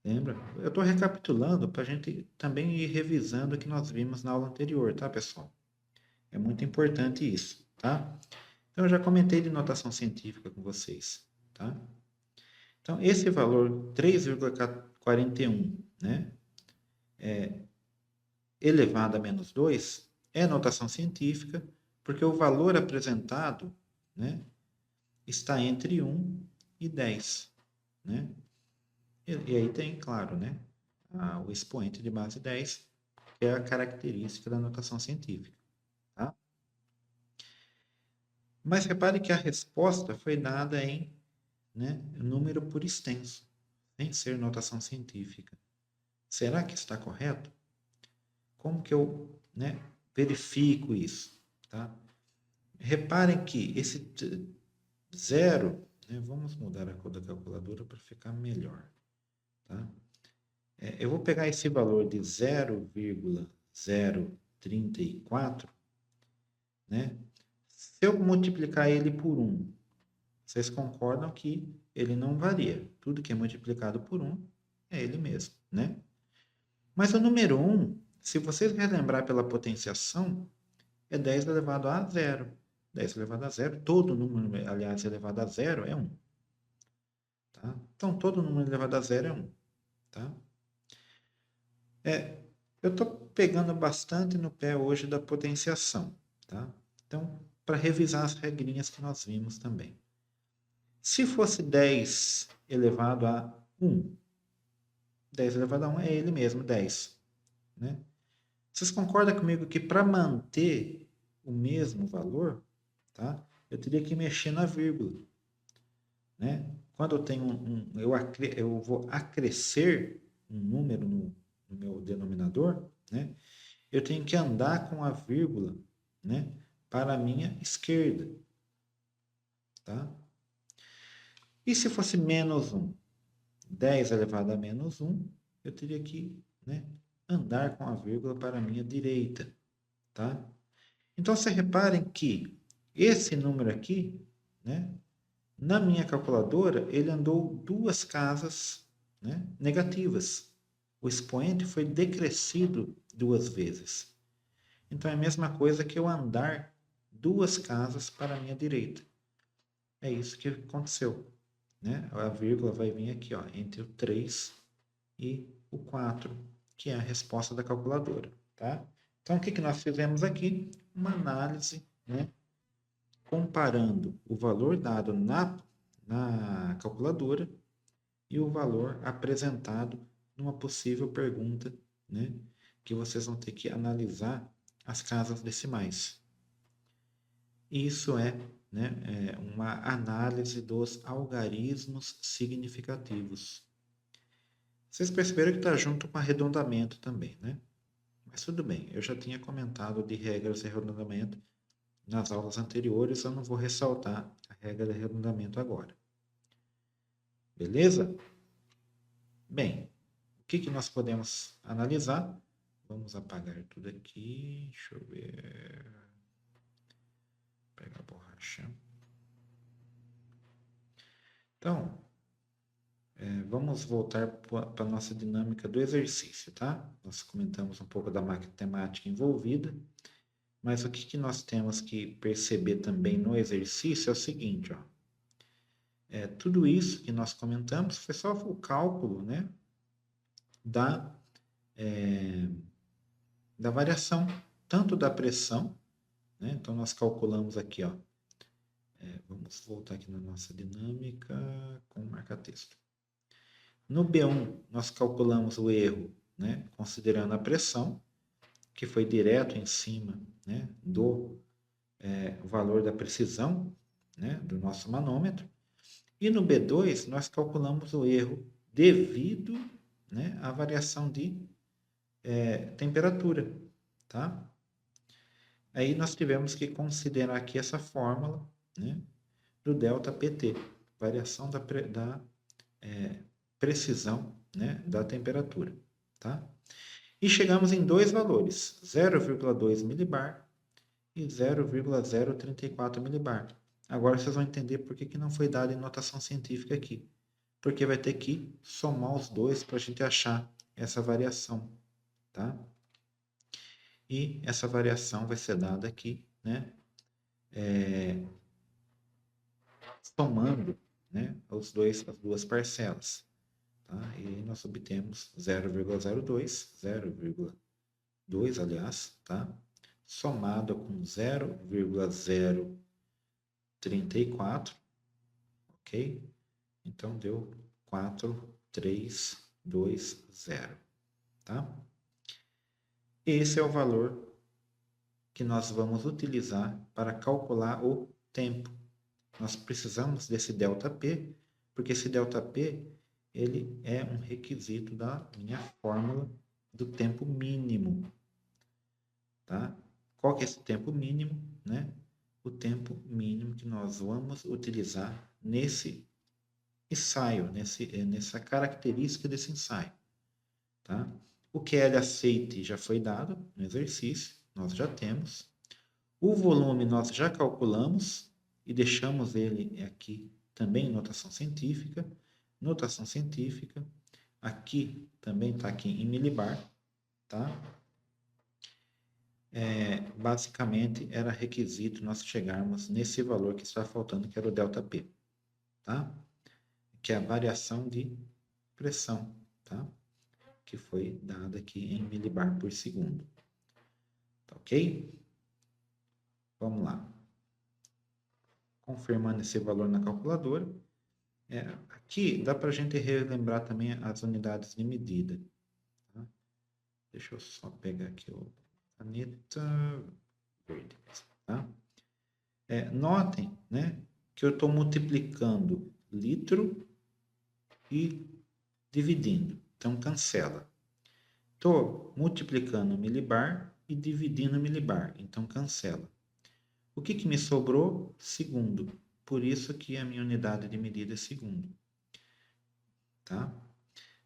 Lembra? Eu estou recapitulando para a gente também ir revisando o que nós vimos na aula anterior, tá, pessoal? É muito importante isso, tá? Então, eu já comentei de notação científica com vocês, tá? Então, esse valor 3,41, né, elevado a menos 2, é notação científica, porque o valor apresentado, né, está entre 1 e 10, né? E aí tem, claro, né, o expoente de base 10, que é a característica da notação científica, tá? Mas repare que a resposta foi dada em, né, número por extenso, sem ser notação científica. Será que está correto? Como que eu, né, verifico isso? Tá? Reparem que esse zero, né, vamos mudar a cor da calculadora para ficar melhor. Tá? Eu vou pegar esse valor de 0,034, né? Se eu multiplicar ele por 1, vocês concordam que ele não varia. Tudo que é multiplicado por 1 é ele mesmo, né? Mas o número 1, se vocês relembrar pela potenciação, é 10 elevado a 0. 10 elevado a 0, todo número, aliás, elevado a 0 é 1. Tá? Então, todo número elevado a 0 é 1. Tá? Eu estou pegando bastante no pé hoje da potenciação. Tá? Então, para revisar as regrinhas que nós vimos também. Se fosse 10 elevado a 1. 10 elevado a 1 é ele mesmo, 10. Né? Vocês concordam comigo que para manter o mesmo valor, tá? Eu teria que mexer na vírgula. Né? Quando eu tenho eu vou acrescer um número no meu denominador, né? Eu tenho que andar com a vírgula, né, para a minha esquerda. Tá? E se fosse menos 1? 10 elevado a menos 1, eu teria que, né, andar com a vírgula para a minha direita. Tá? Então, vocês reparem que esse número aqui, né, na minha calculadora, ele andou 2 casas, né, negativas. O expoente foi decrescido 2 vezes. Então, é a mesma coisa que eu andar 2 casas para a minha direita. É isso que aconteceu. Né? A vírgula vai vir aqui, ó, entre o 3 e o 4, que é a resposta da calculadora. Tá? Então, o que nós fizemos aqui? Uma análise, né, comparando o valor dado na calculadora e o valor apresentado numa possível pergunta, né, que vocês vão ter que analisar as casas decimais. Isso é, né, uma análise dos algarismos significativos. Vocês perceberam que está junto com arredondamento também, né? Mas tudo bem, eu já tinha comentado de regras de arredondamento nas aulas anteriores, eu não vou ressaltar a regra de arredondamento agora. Beleza? Bem, o que nós podemos analisar? Vamos apagar tudo aqui. Deixa eu ver. Pegar a borracha. Então, vamos voltar para a nossa dinâmica do exercício, tá? Nós comentamos um pouco da matemática envolvida, mas o que nós temos que perceber também no exercício é o seguinte, ó. Tudo isso que nós comentamos foi só o cálculo, né, da variação, tanto da pressão, né? Então, nós calculamos aqui, ó, vamos voltar aqui na nossa dinâmica com marca-texto. No B1, nós calculamos o erro, né, considerando a pressão, que foi direto em cima, né, do valor da precisão, né, do nosso manômetro. E no B2, nós calculamos o erro devido, né, à variação de temperatura. Tá? Aí nós tivemos que considerar aqui essa fórmula, né, do ΔPT, variação da precisão, né, da temperatura. Tá? E chegamos em dois valores, 0,2 milibar e 0,034 milibar. Agora vocês vão entender por que não foi dado em notação científica aqui. Porque vai ter que somar os dois para a gente achar essa variação. Tá? E essa variação vai ser dada aqui, né, somando, né, as duas parcelas. Tá? E aí nós obtemos 0,02, 0,2, aliás, tá? Somado com 0,034, ok? Então deu 4,320, tá? Esse é o valor que nós vamos utilizar para calcular o tempo. Nós precisamos desse ΔP, porque esse ΔP ele é um requisito da minha fórmula do tempo mínimo. Tá? Qual que é esse tempo mínimo? Né? O tempo mínimo que nós vamos utilizar nesse ensaio, nessa característica desse ensaio. Tá? O QL aceite já foi dado no exercício, nós já temos. O volume nós já calculamos e deixamos ele aqui também em notação científica. Notação científica, aqui também está aqui em milibar, tá? Basicamente era requisito nós chegarmos nesse valor que está faltando, que era o ΔP, tá? Que é a variação de pressão, tá? Que foi dada aqui em milibar por segundo. Tá ok? Vamos lá. Confirmando esse valor na calculadora, Aqui dá para a gente relembrar também as unidades de medida. Tá? Deixa eu só pegar aqui o caneta verde. Tá? Notem, né, que eu estou multiplicando litro e dividindo. Então, cancela. Estou multiplicando milibar e dividindo milibar. Então, cancela. O que, que me sobrou? Segundo. Por isso que a minha unidade de medida é segundo. Tá?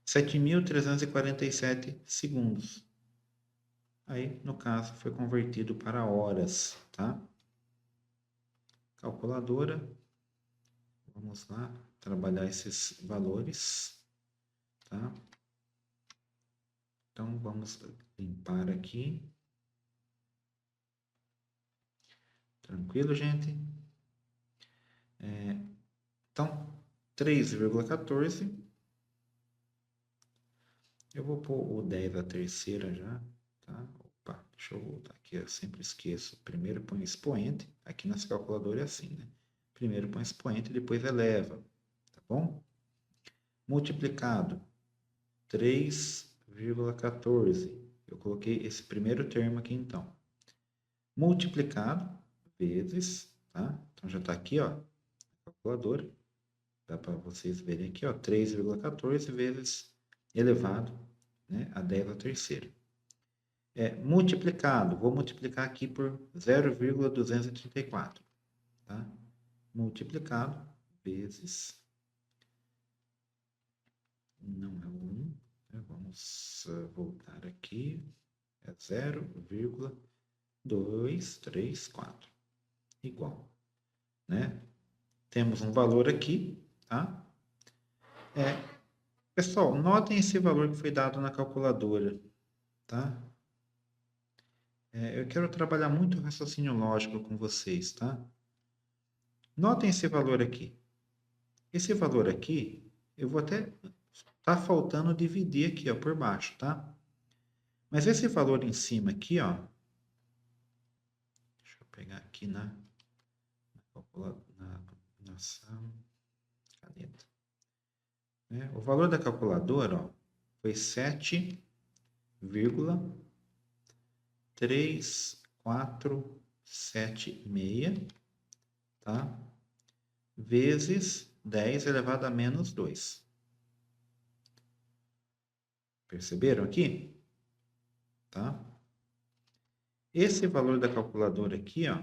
7.347 segundos. Aí, no caso, foi convertido para horas. Tá? Calculadora. Vamos lá trabalhar esses valores. Tá? Então, vamos limpar aqui. Tranquilo, gente? Então, 3,14. Eu vou pôr o 10 à terceira já, tá? Opa, deixa eu voltar aqui, eu sempre esqueço. Primeiro põe expoente, aqui nessa calculadora é assim, né? Primeiro põe expoente, depois eleva, tá bom? Multiplicado, 3,14. Eu coloquei esse primeiro termo aqui, então. Multiplicado, vezes, tá? Então, já está aqui, ó, calculadora. Dá para vocês verem aqui, ó, 3,14 vezes elevado, né, a 10 à terceira. Multiplicado, vou multiplicar aqui por 0,234, tá? Multiplicado vezes, não é o 1, né? Vamos voltar aqui, é 0,234, igual, né? Temos um valor aqui, tá? Pessoal, notem esse valor que foi dado na calculadora, tá? Eu quero trabalhar muito o raciocínio lógico com vocês, tá? Notem esse valor aqui. Esse valor aqui, eu vou até... Tá faltando dividir aqui, ó, por baixo, tá? Mas esse valor em cima aqui, ó... Deixa eu pegar aqui na nossa caneta. O valor da calculadora, ó, foi 7,3476, tá? Vezes 10 elevado a menos 2. Perceberam aqui? Tá? Esse valor da calculadora aqui, ó,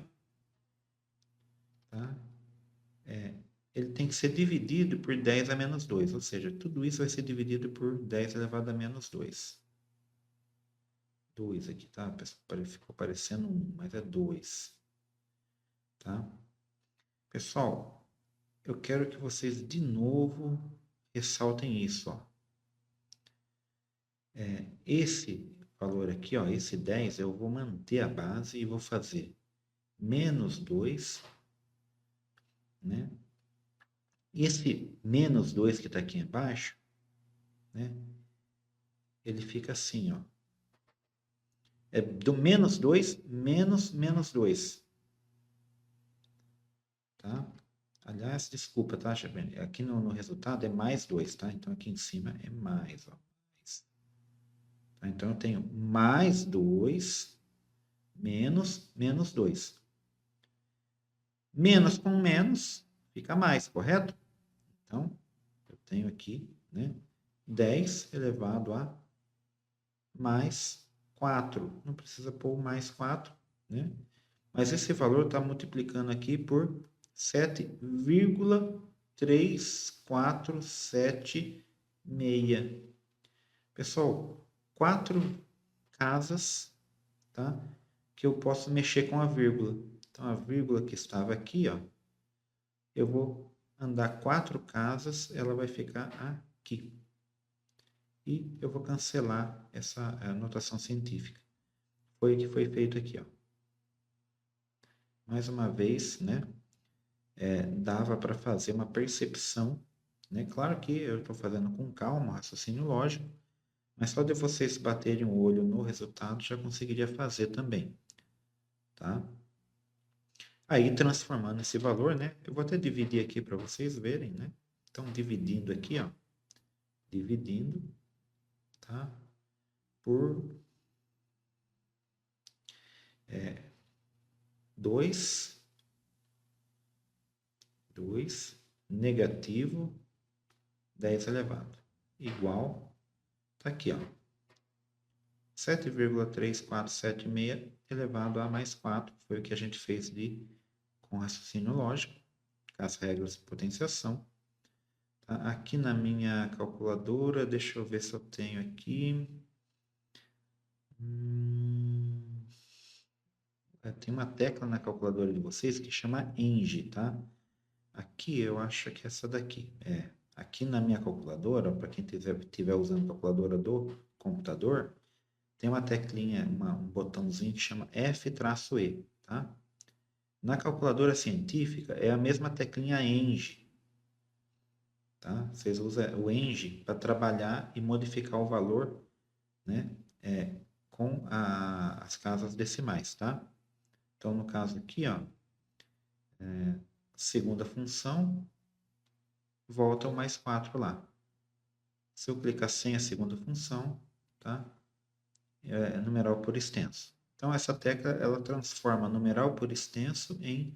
tá? Ele tem que ser dividido por 10 a menos 2, ou seja, tudo isso vai ser dividido por 10 elevado a menos 2. 2 aqui, tá? Ficou parecendo 1, mas é 2. Tá? Pessoal, eu quero que vocês de novo ressaltem isso, ó. Esse valor aqui, ó, esse 10, eu vou manter a base e vou fazer menos 2, né? Esse menos 2 que está aqui embaixo, né? Ele fica assim, ó. Do menos 2, menos 2. Tá? Aliás, desculpa, tá, Xavier? Aqui no resultado é mais 2, tá? Então, aqui em cima é mais, ó. Mais. Tá? Então, eu tenho mais 2, menos 2. Menos com menos, fica mais, correto? Então, eu tenho aqui, né? 10 elevado a mais 4. Não precisa pôr mais 4, né? Mas esse valor está multiplicando aqui por 7,3476. Pessoal, 4 casas, tá? Que eu posso mexer com a vírgula. Então, a vírgula que estava aqui, ó, eu vou andar 4 casas, ela vai ficar aqui. E eu vou cancelar essa anotação científica. Foi o que foi feito aqui, ó. Mais uma vez, né? Dava para fazer uma percepção, né? Claro que eu estou fazendo com calma, raciocínio lógico, mas só de vocês baterem o olho no resultado já conseguiria fazer também, tá? Aí, transformando esse valor, né? Eu vou até dividir aqui para vocês verem, né? Então, dividindo aqui, ó, dividindo, tá? Por 2 negativo 10 elevado, igual, tá aqui, ó, 7,3476 elevado a mais 4, foi o que a gente fez com raciocínio lógico, as regras de potenciação. Tá? Aqui na minha calculadora, deixa eu ver se eu tenho aqui. Tem uma tecla na calculadora de vocês que chama ENG, tá? Aqui eu acho que é essa daqui. Aqui na minha calculadora, para quem estiver usando a calculadora do computador, tem uma teclinha, um botãozinho que chama F-E, tá? Na calculadora científica é a mesma teclinha ENG, tá? Vocês usam o ENG para trabalhar e modificar o valor, né? Com as casas decimais, tá? Então, no caso aqui, ó, segunda função, volta o mais 4 lá. Se eu clicar sem a segunda função, tá? É numeral por extenso. Então, essa tecla, ela transforma numeral por extenso em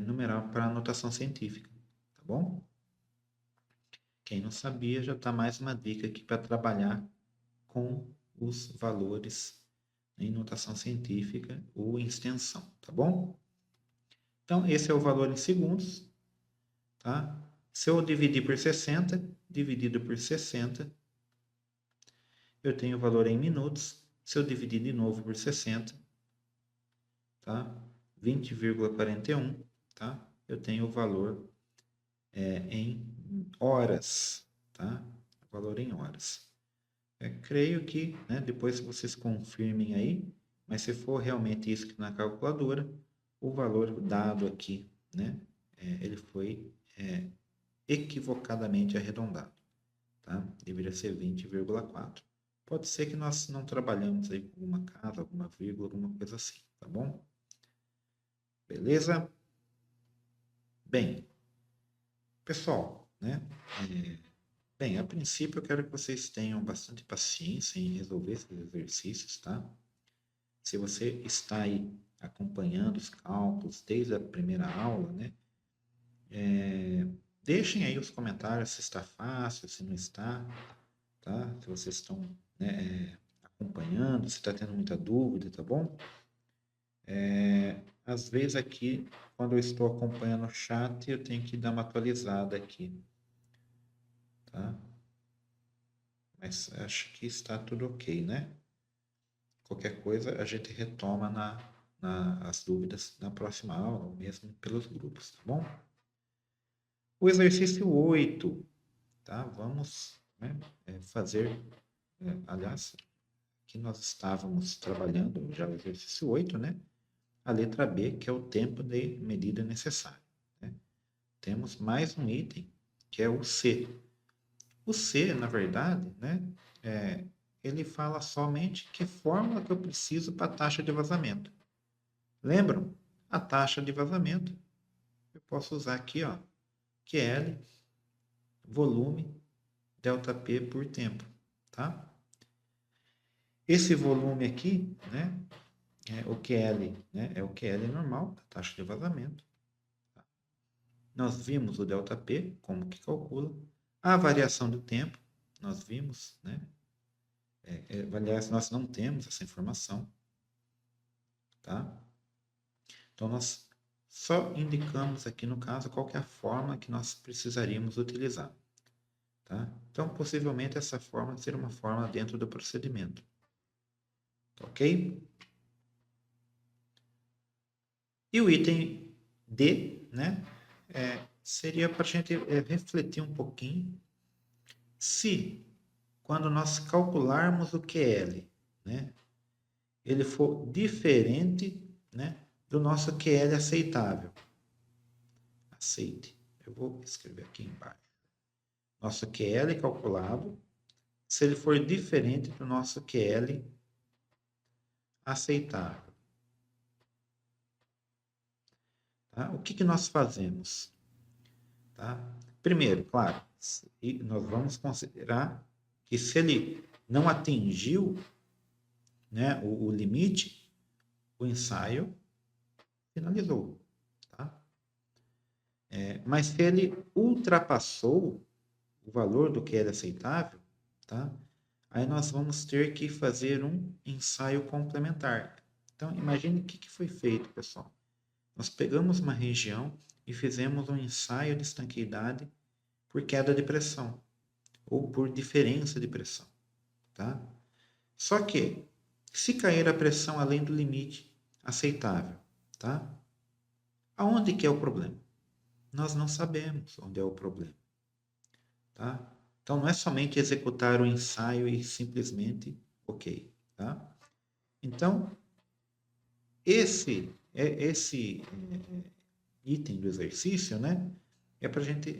numeral para notação científica, tá bom? Quem não sabia, já está mais uma dica aqui para trabalhar com os valores em notação científica ou em extensão, tá bom? Então, esse é o valor em segundos, tá? Se eu dividir por 60, dividido por 60, eu tenho o valor em minutos. Se eu dividir de novo por 60, tá? 20,41, tá? Eu tenho o valor em horas, tá? O valor em horas. Creio que, né, depois vocês confirmem aí, mas se for realmente isso que na calculadora, o valor dado aqui, né, ele foi equivocadamente arredondado, tá? Deveria ser 20,4. Pode ser que nós não trabalhamos aí com alguma casa, alguma vírgula, alguma coisa assim, tá bom? Beleza? Bem, pessoal, né? Bem, a princípio eu quero que vocês tenham bastante paciência em resolver esses exercícios, tá? Se você está aí acompanhando os cálculos desde a primeira aula, né? Deixem aí os comentários se está fácil, se não está, tá? Se vocês estão, né, acompanhando, se está tendo muita dúvida, tá bom? Às vezes aqui, quando eu estou acompanhando o chat, eu tenho que dar uma atualizada aqui, tá? Mas acho que está tudo ok, né? Qualquer coisa a gente retoma as dúvidas na próxima aula, ou mesmo pelos grupos, tá bom? O exercício 8, tá? Vamos, né, fazer, aliás, aqui nós estávamos trabalhando já o exercício 8, né? A letra B, que é o tempo de medida necessário, né? Temos mais um item, que é o C. O C, na verdade, né, ele fala somente que fórmula que eu preciso para a taxa de vazamento. Lembram? A taxa de vazamento, eu posso usar aqui, ó, QL, volume, delta P por tempo, tá? Esse volume aqui, né, o QL, né, é o QL normal, a taxa de vazamento. Tá? Nós vimos o delta P, como que calcula. A variação do tempo, nós vimos, né? Aliás, nós não temos essa informação, tá? Então, nós só indicamos aqui, no caso, qual que é a forma que nós precisaríamos utilizar, tá? Então, possivelmente, essa forma será uma forma dentro do procedimento, ok? E o item D, né, seria para a gente refletir um pouquinho se, quando nós calcularmos o QL, né, ele for diferente, né, do nosso QL aceitável. Aceite. Eu vou escrever aqui embaixo. Nosso QL calculado, se ele for diferente do nosso QL aceitável. Tá? O que nós fazemos? Tá? Primeiro, claro, nós vamos considerar que se ele não atingiu, né, o limite, o ensaio finalizou, tá? Mas se ele ultrapassou o valor do que era aceitável, tá? Aí nós vamos ter que fazer um ensaio complementar. Então, imagine o que foi feito, pessoal. Nós pegamos uma região e fizemos um ensaio de estanqueidade por queda de pressão ou por diferença de pressão, tá? Só que, se cair a pressão além do limite aceitável, tá? Aonde que é o problema? Nós não sabemos onde é o problema, tá? Então, não é somente executar o ensaio e simplesmente, ok, tá? Então, esse item do exercício, né, é para a gente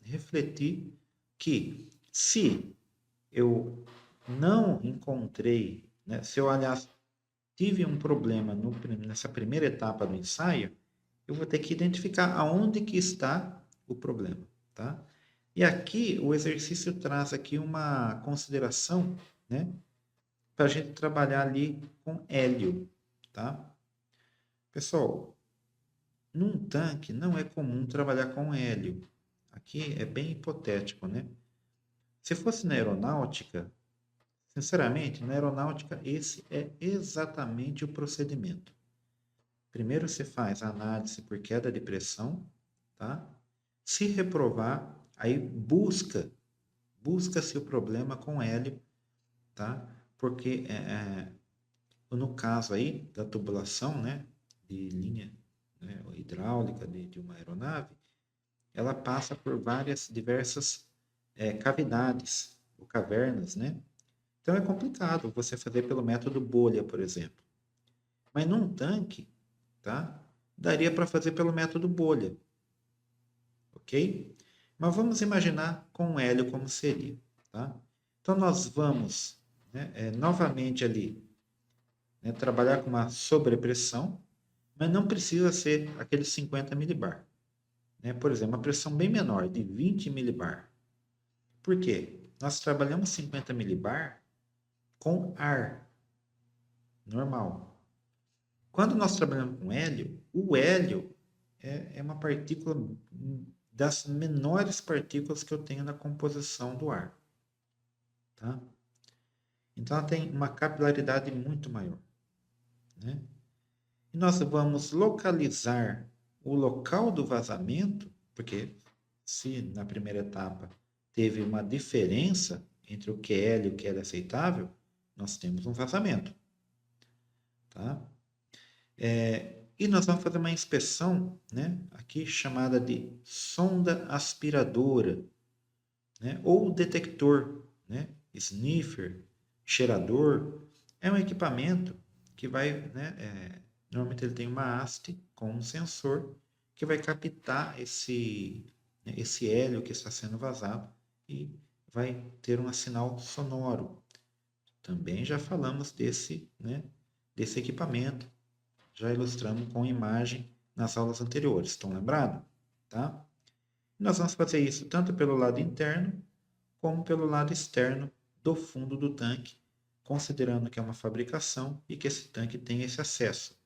refletir que se eu não encontrei, né, se eu, aliás, tive um problema nessa primeira etapa do ensaio, eu vou ter que identificar aonde que está o problema, tá? E aqui o exercício traz aqui uma consideração, né, para a gente trabalhar ali com hélio, tá? Pessoal, num tanque não é comum trabalhar com hélio. Aqui é bem hipotético, né? Se fosse na aeronáutica, sinceramente, na aeronáutica esse é exatamente o procedimento. Primeiro se faz a análise por queda de pressão, tá? Se reprovar, aí busca-se o problema com hélio, tá? Porque no caso aí da tubulação, né, de linha, né, hidráulica de uma aeronave, ela passa por diversas cavidades ou cavernas, né? Então é complicado você fazer pelo método bolha, por exemplo. Mas num tanque, tá? Daria para fazer pelo método bolha, ok? Mas vamos imaginar com o hélio como seria, tá? Então nós vamos, né, novamente ali, né, trabalhar com uma sobrepressão, mas não precisa ser aqueles 50 milibar. Né? Por exemplo, uma pressão bem menor, de 20 milibar. Por quê? Nós trabalhamos 50 milibar com ar normal. Quando nós trabalhamos com hélio, o hélio é uma partícula das menores partículas que eu tenho na composição do ar. Tá? Então ela tem uma capilaridade muito maior. Né? E nós vamos localizar o local do vazamento, porque se na primeira etapa teve uma diferença entre o que é hélio e o que era aceitável, nós temos um vazamento. Tá? E nós vamos fazer uma inspeção, né, aqui chamada de sonda aspiradora, né, ou detector, né, sniffer, cheirador. É um equipamento que vai, né, normalmente ele tem uma haste com um sensor que vai captar esse hélio que está sendo vazado e vai ter um sinal sonoro. Também já falamos desse equipamento, já ilustramos com imagem nas aulas anteriores, estão lembrados? Tá? Nós vamos fazer isso tanto pelo lado interno como pelo lado externo do fundo do tanque, considerando que é uma fabricação e que esse tanque tem esse acesso.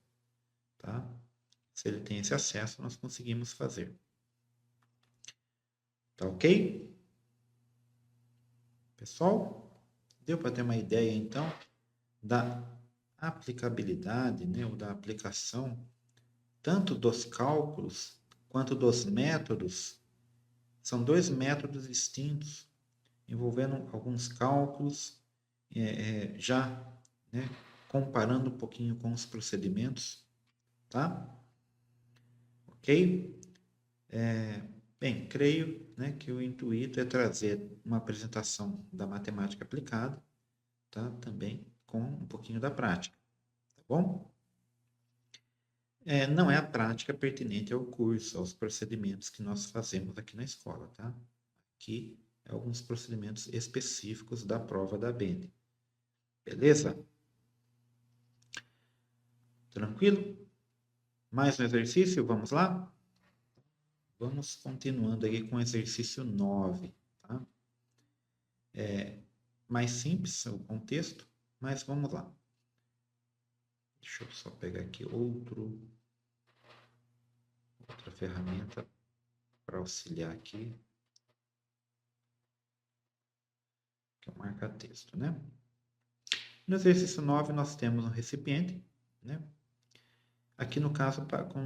Tá? Se ele tem esse acesso, nós conseguimos fazer. Tá ok? Pessoal, deu para ter uma ideia então da aplicabilidade, né, ou da aplicação tanto dos cálculos quanto dos métodos. São dois métodos distintos, envolvendo alguns cálculos, já, né, comparando um pouquinho com os procedimentos, tá? Ok? Bem, creio, né, que o intuito é trazer uma apresentação da matemática aplicada, tá? Também com um pouquinho da prática, tá bom? Não é a prática pertinente ao curso, aos procedimentos que nós fazemos aqui na escola, tá? Aqui alguns procedimentos específicos da prova da BENE. Beleza? Tranquilo? Mais um exercício? Vamos lá? vamos continuando aqui com o exercício 9, tá? Mais simples o contexto, mas vamos lá. Deixa eu só pegar aqui outra ferramenta para auxiliar aqui, que é o marca-texto, né? No exercício 9, nós temos um recipiente, né? Aqui no caso com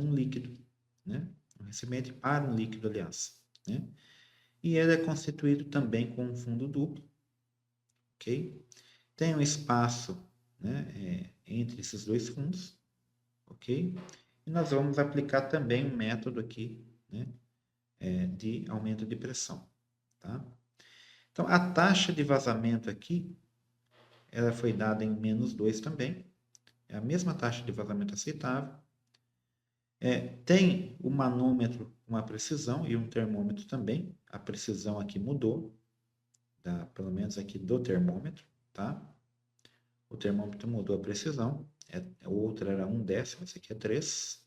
um líquido, né? Um recipiente para um líquido, aliás, né? E ele é constituído também com um fundo duplo, ok? Tem um espaço, né, entre esses dois fundos, ok? E nós vamos aplicar também um método aqui, né, de aumento de pressão, tá? Então, a taxa de vazamento aqui, ela foi dada em -2 também, é a mesma taxa de vazamento aceitável. Tem o manômetro com uma precisão e um termômetro também, a precisão aqui mudou, pelo menos aqui do termômetro, tá? O termômetro mudou a precisão, o outro era 1/10, esse aqui é 3.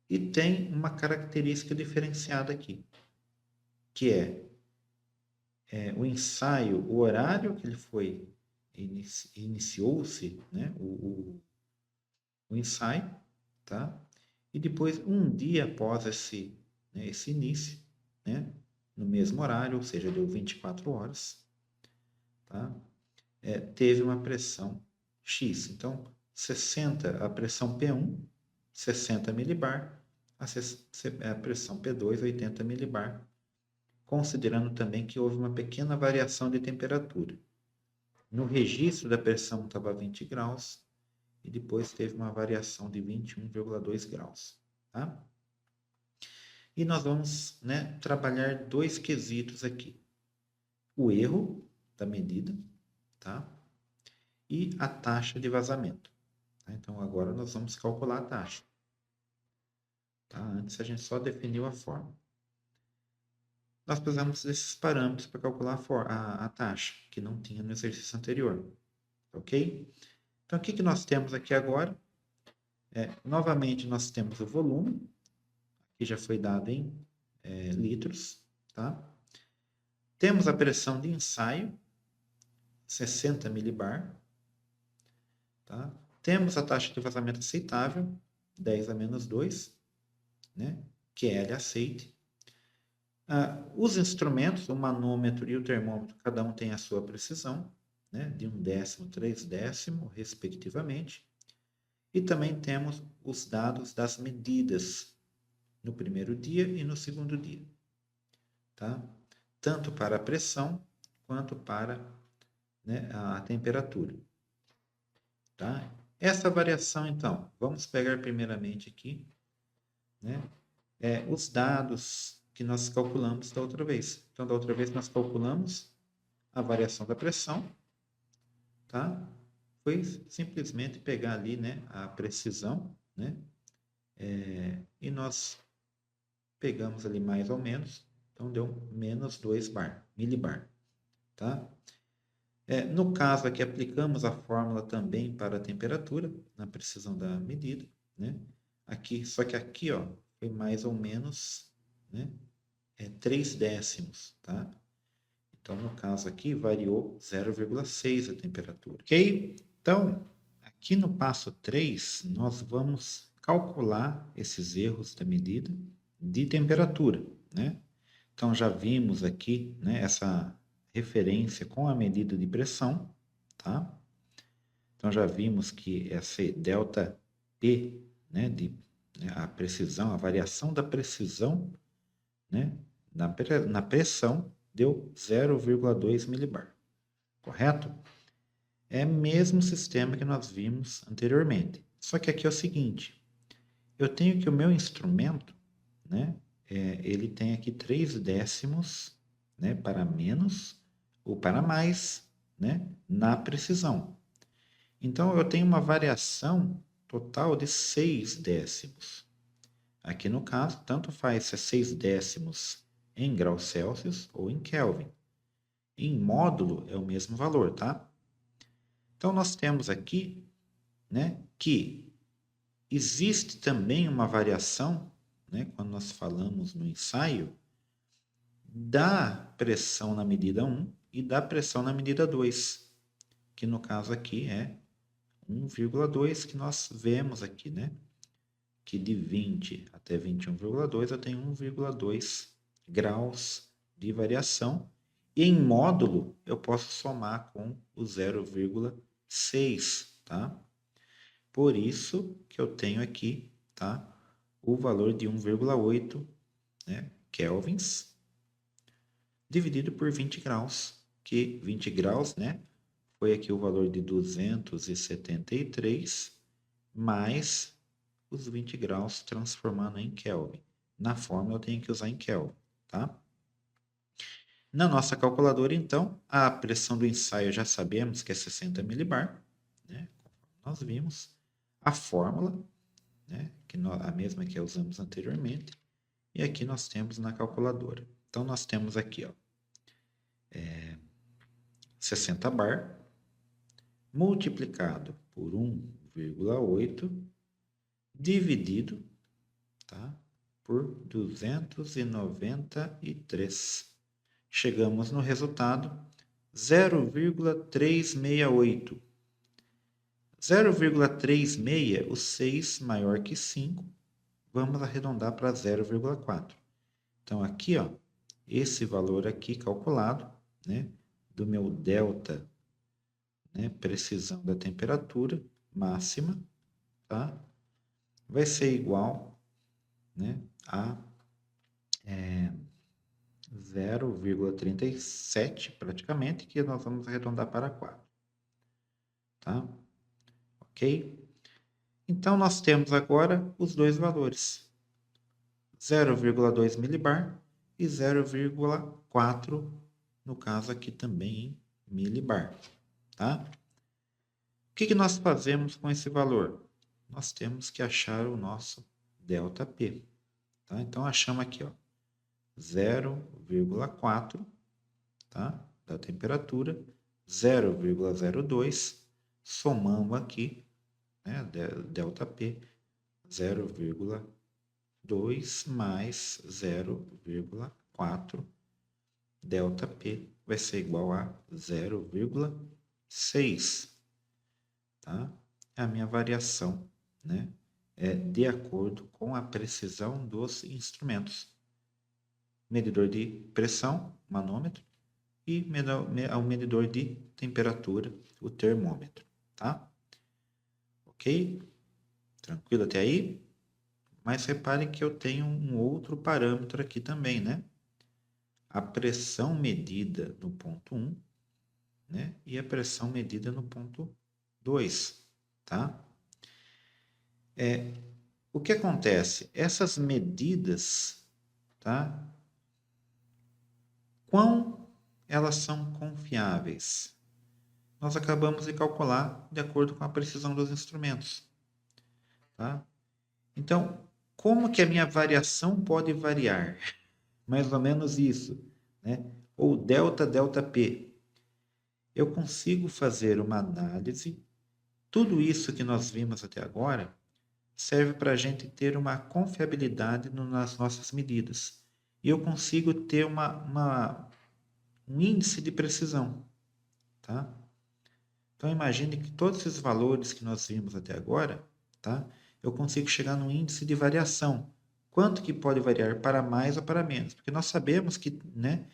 E tem uma característica diferenciada aqui, que o ensaio, o horário que ele foi, iniciou-se, né, o ensaio, tá? E depois, um dia após esse início, né, no mesmo horário, ou seja, deu 24 horas, tá? Teve uma pressão X. Então, 60, a pressão P1, 60 milibar, a pressão P2, 80 milibar, considerando também que houve uma pequena variação de temperatura. No registro da pressão estava 20 graus e depois teve uma variação de 21,2 graus. Tá? E nós vamos, né, trabalhar dois quesitos aqui. O erro da medida, tá? E a taxa de vazamento. Tá? Então, agora nós vamos calcular a taxa. Tá? Antes a gente só definiu a forma. Nós precisamos desses parâmetros para calcular a taxa, que não tinha no exercício anterior. Ok? Então, o que nós temos aqui agora? Novamente, nós temos o volume, que já foi dado em litros. Tá? Temos a pressão de ensaio, 60 milibar. Tá? Temos a taxa de vazamento aceitável, 10 a -2, né? Que é L aceite. Os instrumentos, o manômetro e o termômetro, cada um tem a sua precisão, né? De 1/10, 3/10, respectivamente. E também temos os dados das medidas no primeiro dia e no segundo dia. Tá? Tanto para a pressão quanto para, né, a temperatura. Tá? Essa variação, então, vamos pegar primeiramente aqui, né, os dados que nós calculamos da outra vez. Então, da outra vez nós calculamos a variação da pressão, tá? Foi simplesmente pegar ali, né, a precisão, né, e nós pegamos ali mais ou menos, então deu -2 milibar, tá? No caso aqui, aplicamos a fórmula também para a temperatura, na precisão da medida, né? Aqui, só que aqui, ó, foi mais ou menos, né, 3/10, tá? Então, no caso aqui, variou 0,6 a temperatura, ok? Então, aqui no passo 3, nós vamos calcular esses erros da medida de temperatura, né? Então, já vimos aqui, né, essa referência com a medida de pressão, tá? Então, já vimos que essa delta P, né, a precisão, a variação da precisão, né, na pressão, deu 0,2 milibar, correto? É o mesmo sistema que nós vimos anteriormente. Só que aqui é o seguinte, eu tenho que o meu instrumento, né, ele tem aqui 3/10, né, para menos ou para mais, né, na precisão. Então, eu tenho uma variação total de 6/10. Aqui no caso, tanto faz se é 6/10 em graus Celsius ou em Kelvin. Em módulo é o mesmo valor, tá? Então, nós temos aqui, né, que existe também uma variação né, quando nós falamos no ensaio, da pressão na medida 1 e da pressão na medida 2, que no caso aqui é 1,2 que nós vemos aqui, né? Que de 20 até 21,2 eu tenho 1,2 graus de variação. E em módulo eu posso somar com o 0,6, tá? Por isso que eu tenho aqui, tá? O valor de 1,8, né, kelvins dividido por 20 graus, que 20 graus, né, foi aqui o valor de 273 mais os 20 graus transformando em Kelvin. Na fórmula eu tenho que usar em Kelvin, tá? Na nossa calculadora, então, a pressão do ensaio já sabemos que é 60 milibar, né? Nós vimos a fórmula, né? A mesma que usamos anteriormente, e aqui nós temos na calculadora. Então, nós temos aqui, ó, 60 bar multiplicado por 1,8 dividido, tá, por 293. Chegamos no resultado 0,368. 0,36, o 6 maior que 5, vamos arredondar para 0,4. Então, aqui, ó, esse valor aqui calculado, né, do meu delta, né, precisão da temperatura máxima, tá, vai ser igual, né, a 0,37 praticamente, que nós vamos arredondar para 4. Tá? Ok? Então, nós temos agora os dois valores, 0,2 milibar e 0,4, no caso aqui também em milibar. Tá? O que nós fazemos com esse valor? Nós temos que achar o nosso ΔP. Tá? Então, achamos aqui, ó, 0,4, tá, da temperatura, 0,02, somamos aqui, né, ΔP, 0,2 mais 0,4, ΔP vai ser igual a 0,6, tá? É a minha variação, né, de acordo com a precisão dos instrumentos. Medidor de pressão, manômetro, e o medidor de temperatura, o termômetro, tá? Ok? Tranquilo até aí? Mas reparem que eu tenho um outro parâmetro aqui também, né? A pressão medida no ponto 1, né? E a pressão medida no ponto 2, tá? O que acontece? Essas medidas, tá? Quão elas são confiáveis? Nós acabamos de calcular de acordo com a precisão dos instrumentos. Tá? Então, como que a minha variação pode variar? Mais ou menos isso, né? Ou ΔP. Eu consigo fazer uma análise, tudo isso que nós vimos até agora serve para a gente ter uma confiabilidade nas nossas medidas. E eu consigo ter um índice de precisão. Tá? Então, imagine que todos esses valores que nós vimos até agora, tá? Eu consigo chegar num índice de variação. Quanto que pode variar para mais ou para menos? Porque nós sabemos que, né,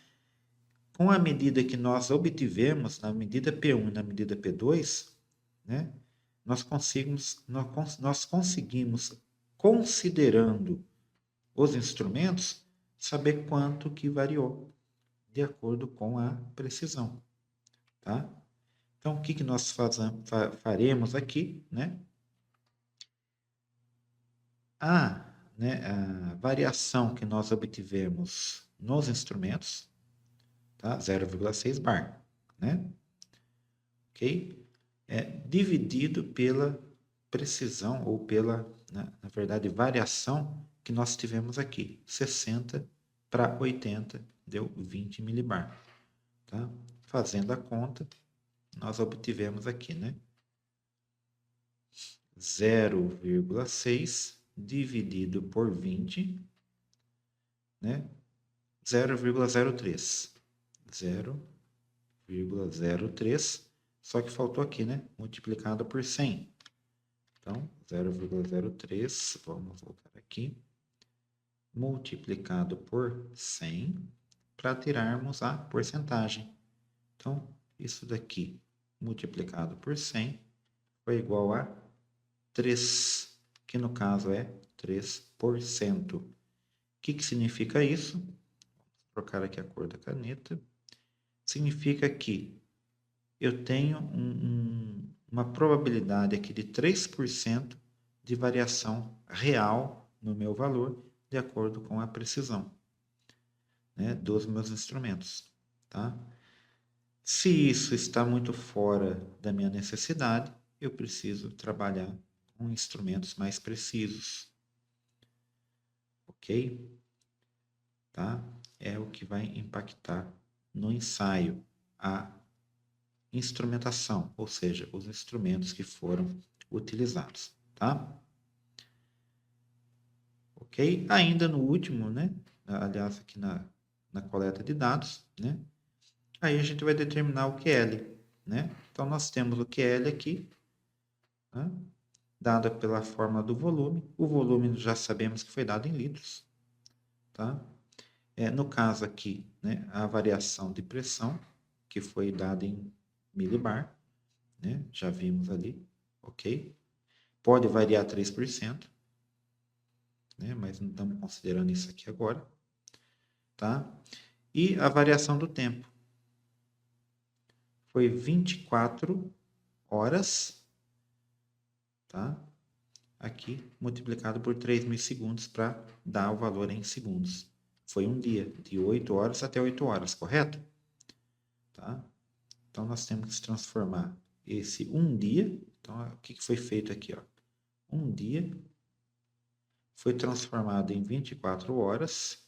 com a medida que nós obtivemos na medida P1 e na medida P2, né, nós conseguimos, considerando os instrumentos, saber quanto que variou, de acordo com a precisão. Tá? Então, o que nós faremos aqui, né? A variação que nós obtivemos nos instrumentos, tá? 0,6 bar, né? Ok? Dividido pela precisão ou pela, na verdade, variação que nós tivemos aqui, 60 para 80, deu 20 milibar, tá? Fazendo a conta, nós obtivemos aqui, né? 0,6 dividido por 20, né? 0,03. 0,03, só que faltou aqui, né? Multiplicado por 100. Então, 0,03, vamos voltar aqui, multiplicado por 100, para tirarmos a porcentagem. Então, isso daqui multiplicado por 100 foi igual a 3, que no caso é 3%. O que significa isso? Vou trocar aqui a cor da caneta. Significa que eu tenho uma probabilidade aqui de 3% de variação real no meu valor, de acordo com a precisão, né, dos meus instrumentos. Tá? Se isso está muito fora da minha necessidade, eu preciso trabalhar com instrumentos mais precisos. Ok? Tá? É o que vai impactar no ensaio, a instrumentação, ou seja, os instrumentos que foram utilizados. Tá? Ok? Ainda no último, né? Aliás, aqui na coleta de dados, né? Aí a gente vai determinar o QL, né? Então, nós temos o QL aqui, né? Dada pela fórmula do volume. O volume já sabemos que foi dado em litros, tá? No caso aqui, né, a variação de pressão, que foi dada em milibar, né? Já vimos ali, ok? Pode variar 3%, né? Mas não estamos considerando isso aqui agora, tá? E a variação do tempo foi 24 horas, tá? Aqui multiplicado por 3.000 segundos para dar o valor em segundos. Foi um dia, de 8 horas até 8 horas, correto? Tá? Então, nós temos que transformar esse um dia. Então, o que foi feito aqui? Ó? Um dia foi transformado em 24 horas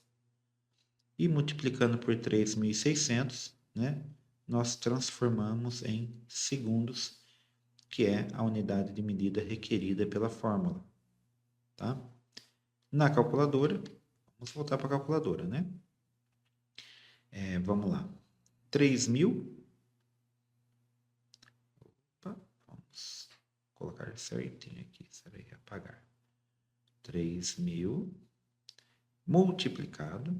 e multiplicando por 3.600, né? Nós transformamos em segundos, que é a unidade de medida requerida pela fórmula. Tá? Na calculadora, vamos voltar para a calculadora, né? Vamos lá. 3.000. Opa, vamos colocar certinho aqui. Será que apagar? 3.000 multiplicado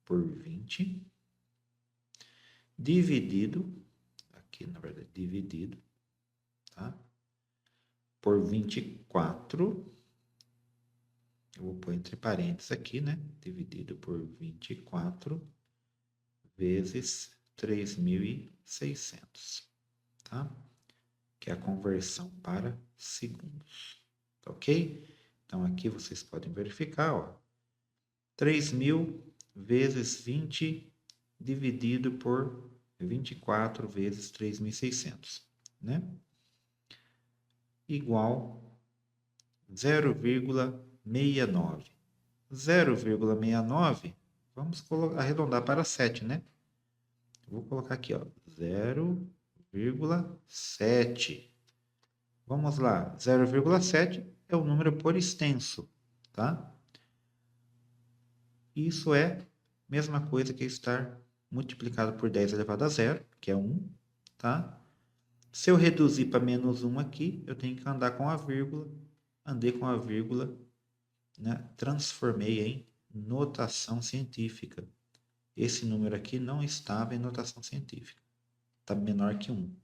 por 20, dividido, aqui na verdade, dividido, tá? Por 24. Eu vou pôr entre parênteses aqui, né? Dividido por 24 vezes 3.600, tá? Que é a conversão para segundos, tá ok? Então, aqui vocês podem verificar, ó, 3.000 vezes 20 dividido por 24 vezes 3.600, né? Igual 0,69. 0,69, vamos arredondar para 7, né? Vou colocar aqui, ó, 0,7. Vamos lá, 0,7 é o número por extenso, tá? Isso é a mesma coisa que estar multiplicado por 10 elevado a 0, que é 1, tá? Se eu reduzir para menos 1 aqui, eu tenho que andar com a vírgula. Andei com a vírgula, né? Transformei em notação científica. Esse número aqui não estava em notação científica. Está menor que 1.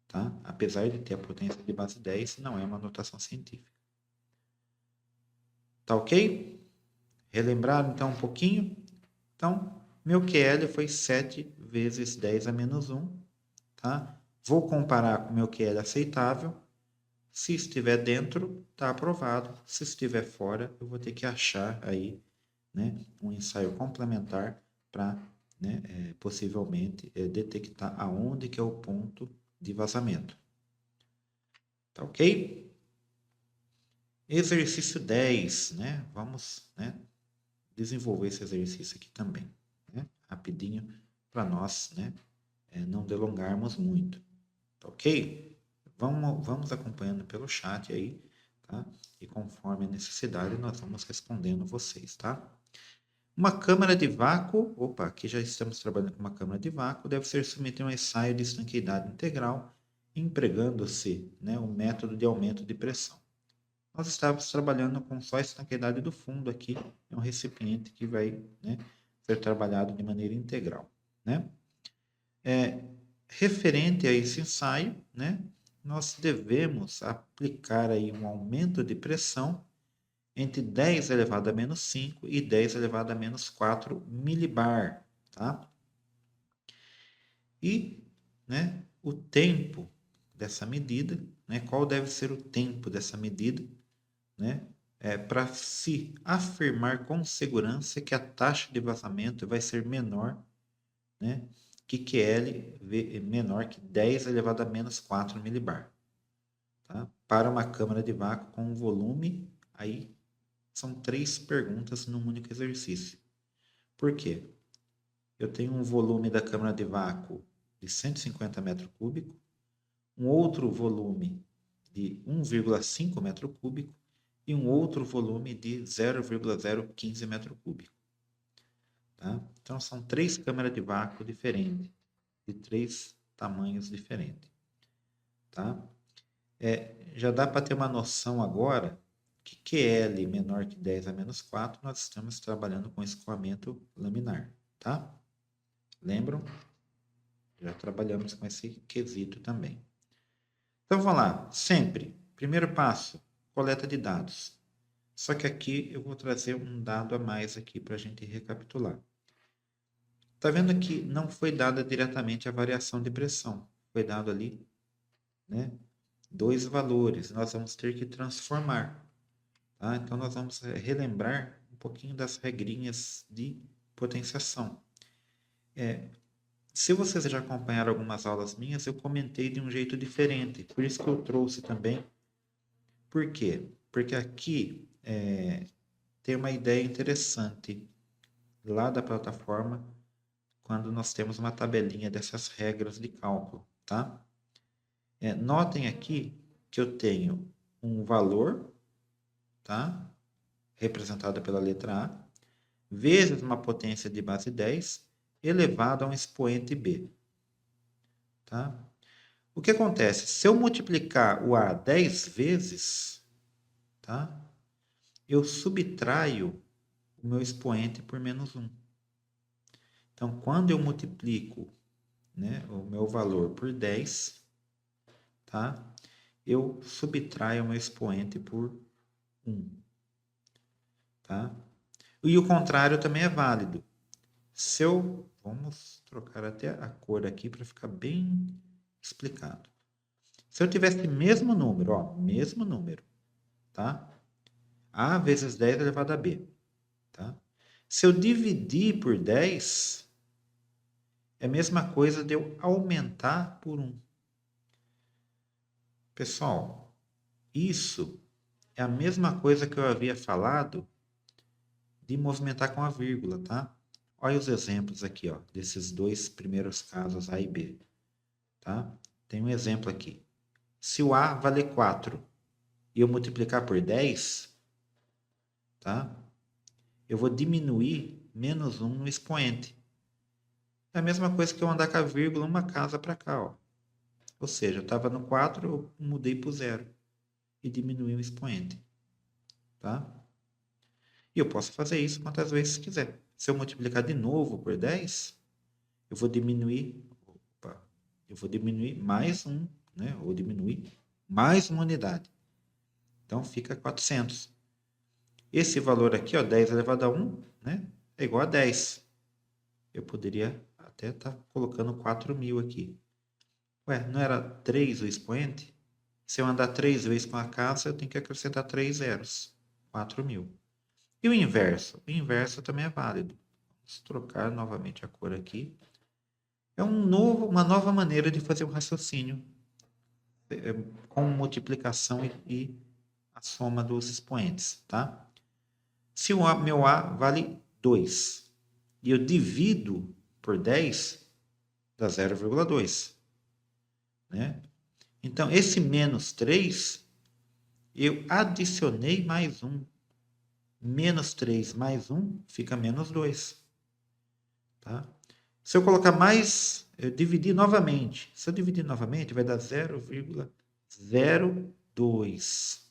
Tá? Apesar de ter a potência de base 10, não é uma notação científica. Tá ok? Relembrar então um pouquinho? Então, meu QL foi 7 vezes 10 a menos 1. Tá? Vou comparar com o meu QL aceitável. Se estiver dentro, está aprovado. Se estiver fora, eu vou ter que achar aí, né, um ensaio complementar para, né, possivelmente detectar aonde que é o ponto de vazamento. Tá ok? Exercício 10, né? Vamos, né, desenvolver esse exercício aqui também, né? Rapidinho para nós, né, não delongarmos muito. Tá ok? Vamos acompanhando pelo chat aí, tá? E conforme conforme a necessidade, nós vamos respondendo vocês, tá? Uma câmara de vácuo, aqui já estamos trabalhando com uma câmara de vácuo, deve ser submetida a um ensaio de estanqueidade integral, empregando-se, né, o método de aumento de pressão. Nós estávamos trabalhando com só a estanqueidade do fundo aqui, é um recipiente que vai, né, ser trabalhado de maneira integral, né? Referente a esse ensaio, né, nós devemos aplicar aí um aumento de pressão entre 10 elevado a menos 5 e 10 elevado a menos 4 milibar, tá? E, né, o tempo dessa medida, né, qual deve ser o tempo dessa medida, né, para se afirmar com segurança que a taxa de vazamento vai ser menor, né, que QL menor que 10 elevado a menos 4 milibar, tá? Para uma câmara de vácuo com um volume, aí são 3 perguntas num único exercício. Por quê? Eu tenho um volume da câmara de vácuo de 150 metros cúbicos, um outro volume de 1,5 metro cúbico e um outro volume de 0,015 metro cúbico. Tá? Então, são 3 câmaras de vácuo diferentes, de 3 tamanhos diferentes. Tá? Já dá para ter uma noção agora que QL menor que 10 a menos 4, nós estamos trabalhando com escoamento laminar. Tá? Lembram? Já trabalhamos com esse quesito também. Então, vamos lá. Sempre, primeiro passo, coleta de dados. Só que aqui eu vou trazer um dado a mais aqui para a gente recapitular. Está vendo que não foi dada diretamente a variação de pressão. Foi dado ali, né, 2 valores. Nós vamos ter que transformar. Tá? Então, nós vamos relembrar um pouquinho das regrinhas de potenciação. Se vocês já acompanharam algumas aulas minhas, eu comentei de um jeito diferente. Por isso que eu trouxe também. Por quê? Porque aqui tem uma ideia interessante lá da plataforma, quando nós temos uma tabelinha dessas regras de cálculo, tá? Notem aqui que eu tenho um valor, tá? Representado pela letra A, vezes uma potência de base 10, elevado a um expoente B. Tá? O que acontece? Se eu multiplicar o A 10 vezes, tá? Eu subtraio o meu expoente por menos 1. Então, quando eu multiplico, né, o meu valor por 10, tá? Eu subtraio o meu expoente por 1. Tá? E o contrário também é válido. Vamos trocar até a cor aqui para ficar bem explicado. Se eu tivesse mesmo número, mesmo número, tá? A vezes 10 elevado a B, tá? Se eu dividir por 10, é a mesma coisa de eu aumentar por 1. Pessoal, isso é a mesma coisa que eu havia falado de movimentar com a vírgula, tá? Olha os exemplos aqui, ó, desses 2 primeiros casos, A e B. Tá? Tem um exemplo aqui. Se o A vale 4 e eu multiplicar por 10, tá? Eu vou diminuir menos 1 no expoente. É a mesma coisa que eu andar com a vírgula uma casa para cá. Ó. Ou seja, eu estava no 4, eu mudei para o 0 e diminuí o expoente. Tá? E eu posso fazer isso quantas vezes quiser. Se eu multiplicar de novo por 10, eu vou diminuir mais 1, né? Ou diminuir mais uma unidade. Então, fica 400. Esse valor aqui, ó, 10 elevado a 1, né? É igual a 10. Eu poderia até estar colocando 4.000 aqui. Ué, não era 3 o expoente? Se eu andar 3 vezes com a casa, eu tenho que acrescentar 3 zeros. 4.000. E o inverso? O inverso também é válido. Vamos trocar novamente a cor aqui. É uma nova maneira de fazer o raciocínio com multiplicação e a soma dos expoentes, tá? Se o meu A vale 2 e eu divido por 10, dá 0,2. Né? Então, esse menos 3 eu adicionei mais 1. Menos 3 mais 1 fica menos 2. Tá? Se eu colocar mais, eu dividir novamente. Se eu dividir novamente, vai dar 0,02.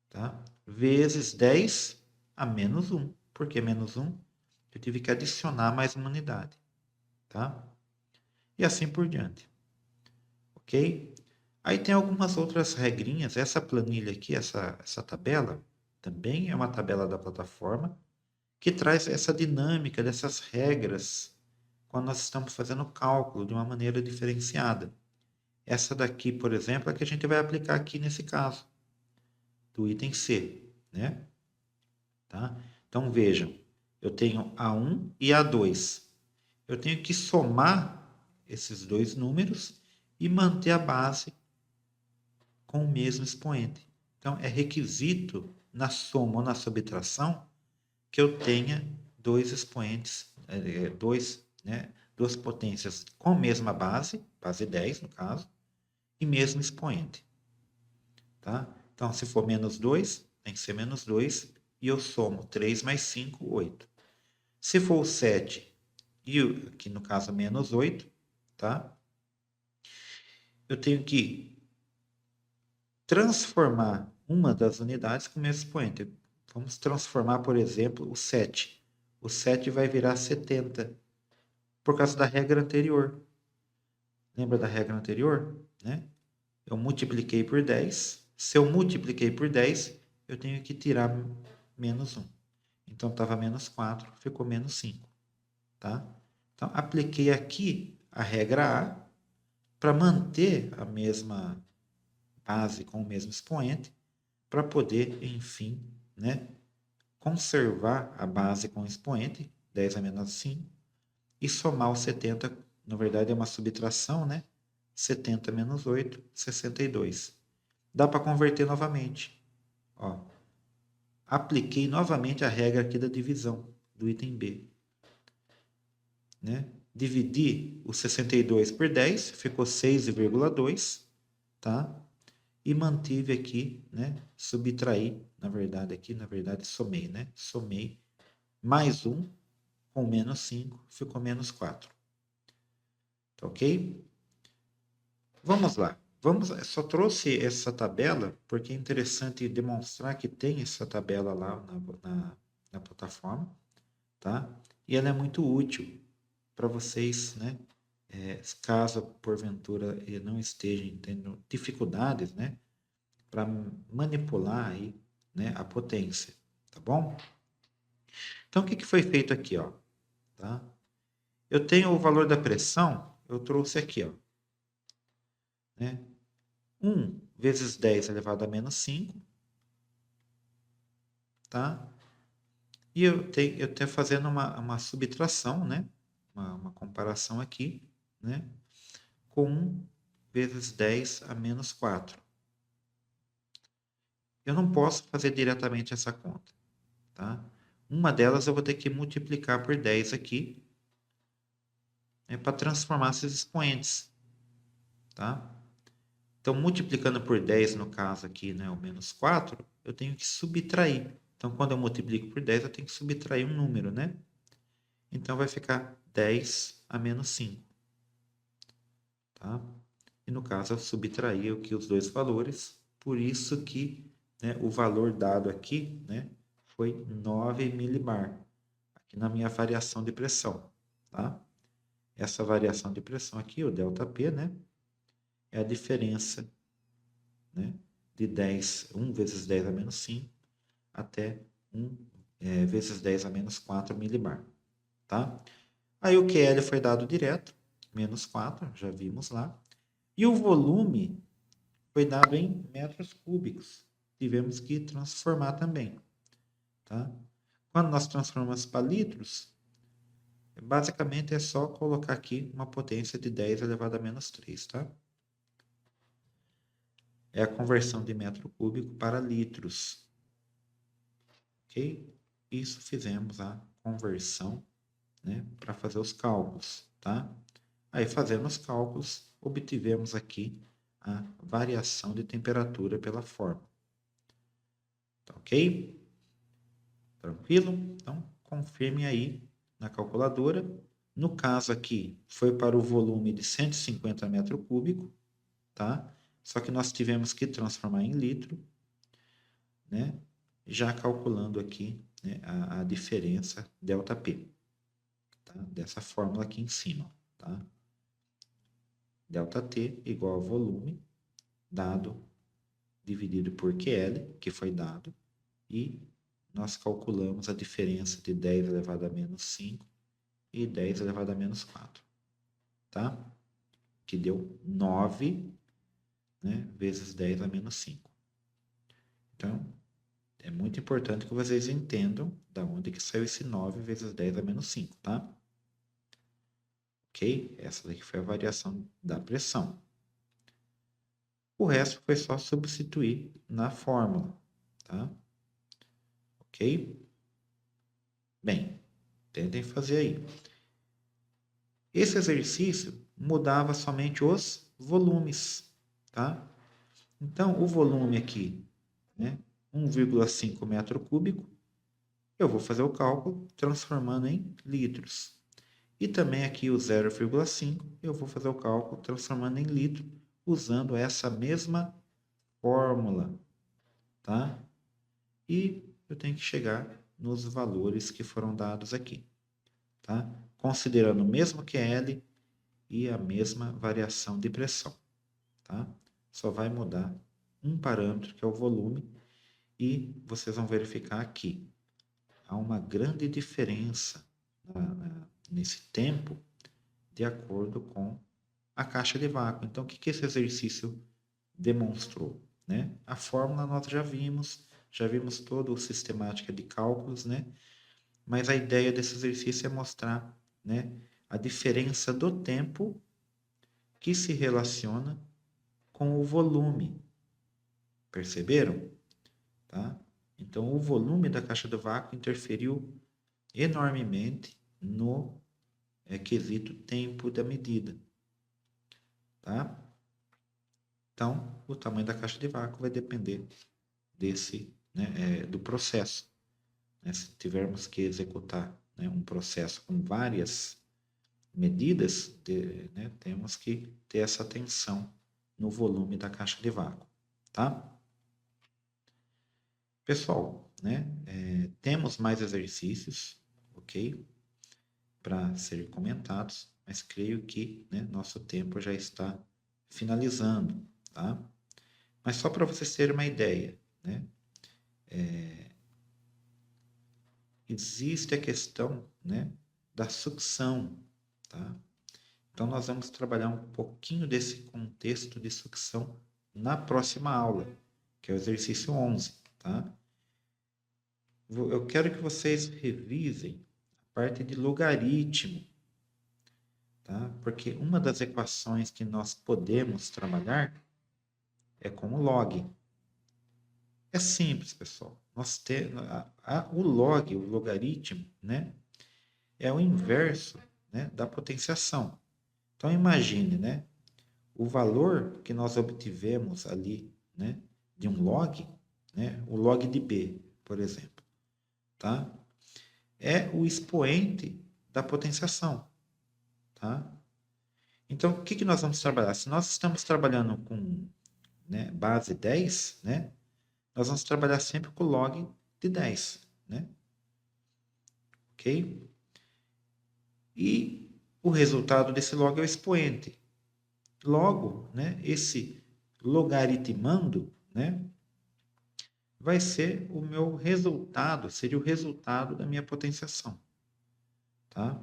Tá? Vezes 10 a menos 1. Por que menos 1? Eu tive que adicionar mais uma unidade. Tá? E assim por diante. Ok? Aí tem algumas outras regrinhas. Essa planilha aqui, essa tabela, também é uma tabela da plataforma, que traz essa dinâmica dessas regras quando nós estamos fazendo o cálculo de uma maneira diferenciada. Essa daqui, por exemplo, é que a gente vai aplicar aqui nesse caso, do item C, né? Tá? Então, vejam, eu tenho A1 e A2. Eu tenho que somar esses dois números e manter a base com o mesmo expoente. Então, é requisito na soma ou na subtração que eu tenha dois expoentes, duas potências com a mesma base 10 no caso, e mesmo expoente. Tá? Então, se for menos 2, tem que ser menos 2, e eu somo 3 mais 5, 8. Se for o 7, e aqui no caso menos 8, tá? Eu tenho que transformar uma das unidades com o mesmo expoente. Vamos transformar, por exemplo, o 7. O 7 vai virar 70, por causa da regra anterior. Lembra da regra anterior? Né? Eu multipliquei por 10. Se eu multipliquei por 10, eu tenho que tirar menos 1. Então, estava menos 4, ficou menos 5. Tá? Então, apliquei aqui a regra A para manter a mesma base com o mesmo expoente, para poder, enfim, né, conservar a base com o expoente, 10 a menos 5, e somar o 70, na verdade é uma subtração, né? 70 menos 8, 62. Dá para converter novamente. Ó, apliquei novamente a regra aqui da divisão do item B. Né? Dividi o 62 por 10, ficou 6,2, tá? E mantive aqui, né? Subtraí, na verdade somei, né? Somei mais 1 com menos 5, ficou menos 4. Tá ok? Vamos lá. Só trouxe essa tabela porque é interessante demonstrar que tem essa tabela lá na plataforma, tá? E ela é muito útil para vocês, né? Caso porventura não estejam tendo dificuldades, né? Para manipular aí, né? A potência, tá bom? Então, o que foi feito aqui, ó? Tá? Eu tenho o valor da pressão, eu trouxe aqui, ó. Né? 1 vezes 10 elevado a menos 5, tá? E eu tenho fazendo uma subtração, né? Uma comparação aqui, né? Com 1 vezes 10 a menos 4. Eu não posso fazer diretamente essa conta, tá? Uma delas eu vou ter que multiplicar por 10 aqui, né? Para transformar esses expoentes, tá? Então, multiplicando por 10, no caso aqui, né, o menos 4, eu tenho que subtrair. Então, quando eu multiplico por 10, eu tenho que subtrair um número, né? Então, vai ficar 10 a menos 5. Tá? E no caso, eu subtraí aqui os dois valores, por isso que, né, o valor dado aqui, né, foi 9 milibar, aqui na minha variação de pressão. Tá? Essa variação de pressão aqui, o ΔP, né, é a diferença, né, de 1 vezes 10 a menos 5 até 1 vezes 10 a menos 4 milibar. Tá? Aí o QL foi dado direto, menos 4, já vimos lá. E o volume foi dado em metros cúbicos. Tivemos que transformar também. Tá? Quando nós transformamos para litros, basicamente é só colocar aqui uma potência de 10 elevado a menos 3. Tá? É a conversão de metro cúbico para litros. Ok? Isso fizemos a conversão, né, para fazer os cálculos. Tá? Aí, fazendo os cálculos, obtivemos aqui a variação de temperatura pela fórmula. Tá ok? Tranquilo? Então, confirme aí na calculadora. No caso aqui, foi para o volume de 150 metros cúbicos, tá? Só que nós tivemos que transformar em litro, né? Já calculando aqui, né, a diferença ΔP, tá? Dessa fórmula aqui em cima, tá? ΔT igual a volume dado dividido por QL, que foi dado, e nós calculamos a diferença de 10 elevado a menos 5 e 10 elevado a menos 4, tá? Que deu 9, né, vezes 10 a menos 5. Então, é muito importante que vocês entendam da onde que saiu esse 9 vezes 10 a menos 5, tá? Ok? Essa daqui foi a variação da pressão. O resto foi só substituir na fórmula, tá? Ok? Bem, tentem fazer aí. Esse exercício mudava somente os volumes, tá? Então, o volume aqui, né, 1,5 metro cúbico, eu vou fazer o cálculo transformando em litros. E também aqui o 0,5, eu vou fazer o cálculo transformando em litro, usando essa mesma fórmula, tá? E eu tenho que chegar nos valores que foram dados aqui, tá? Considerando o mesmo QL e a mesma variação de pressão, tá? Só vai mudar um parâmetro, que é o volume, e vocês vão verificar aqui. Há uma grande diferença nesse tempo de acordo com a caixa de vácuo. Então, o que esse exercício demonstrou? Né? A fórmula nós já vimos toda a sistemática de cálculos, né? Mas a ideia desse exercício é mostrar, né, a diferença do tempo que se relaciona com o volume. Perceberam? Tá? Então, o volume da caixa do vácuo interferiu enormemente no quesito tempo da medida. Tá? Então, o tamanho da caixa de vácuo vai depender desse, né, do processo. Né? Se tivermos que executar, né, um processo com várias medidas, né, temos que ter essa atenção no volume da caixa de vácuo. Tá? Pessoal, né, temos mais exercícios, ok? Para serem comentados, mas creio que, né, nosso tempo já está finalizando, tá? Mas só para vocês terem uma ideia, né? Existe a questão, né, da sucção, tá? Então, nós vamos trabalhar um pouquinho desse contexto de sucção na próxima aula, que é o exercício 11, tá? Eu quero que vocês revisem a parte de logaritmo, tá? Porque uma das equações que nós podemos trabalhar é com o log. É simples, pessoal. Nós temos o log, o logaritmo, né, é o inverso, né, da potenciação. Então imagine, né, o valor que nós obtivemos ali, né, de um log, né, o log de b, por exemplo, tá? É o expoente da potenciação, tá? Então, o que nós vamos trabalhar? Se nós estamos trabalhando com, né, base 10, né, nós vamos trabalhar sempre com log de 10, né? Ok? E o resultado desse log é o expoente. Logo, né, esse logaritmando, né, vai ser o meu resultado, seria o resultado da minha potenciação. Tá?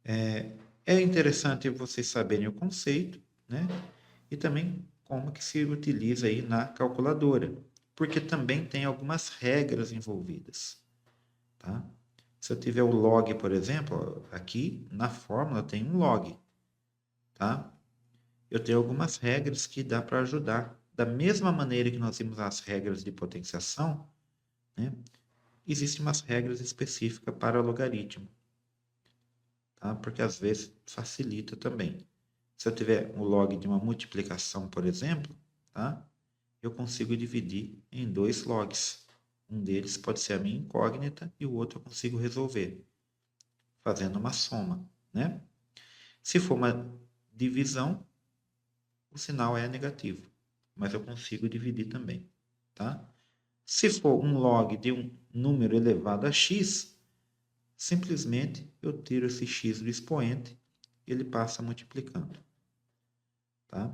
É interessante vocês saberem o conceito, né? E também como que se utiliza aí na calculadora, porque também tem algumas regras envolvidas, tá? Se eu tiver o log, por exemplo, aqui na fórmula tem um log, tá? Eu tenho algumas regras que dá para ajudar. Da mesma maneira que nós vimos as regras de potenciação, né? Existem umas regras específicas para logaritmo, tá? Porque às vezes facilita também. Se eu tiver um log de uma multiplicação, por exemplo, tá? eu consigo dividir em 2 logs. Um deles pode ser a minha incógnita e o outro eu consigo resolver, fazendo uma soma, né? Se for uma divisão, o sinal é negativo, mas eu consigo dividir também, tá? Se for um log de um número elevado a x, simplesmente eu tiro esse x do expoente e ele passa multiplicando, tá?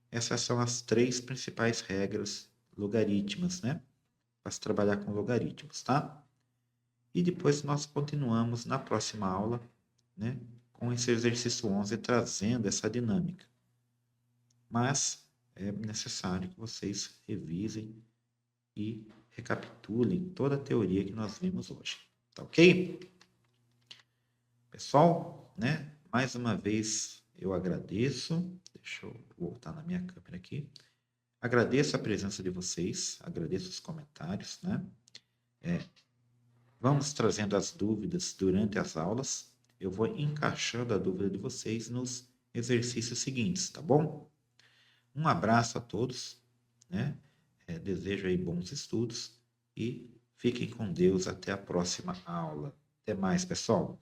Essas são as 3 principais regras logarítmicas, né? Para se trabalhar com logaritmos, tá? E depois nós continuamos na próxima aula, né? Com esse exercício 11 trazendo essa dinâmica. Mas é necessário que vocês revisem e recapitulem toda a teoria que nós vimos hoje. Tá ok? Pessoal, né? Mais uma vez eu agradeço. Deixa eu voltar na minha câmera aqui. Agradeço a presença de vocês, agradeço os comentários, né? Vamos trazendo as dúvidas durante as aulas. Eu vou encaixando a dúvida de vocês nos exercícios seguintes, tá bom? Um abraço a todos, né? Desejo aí bons estudos e fiquem com Deus até a próxima aula. Até mais, pessoal.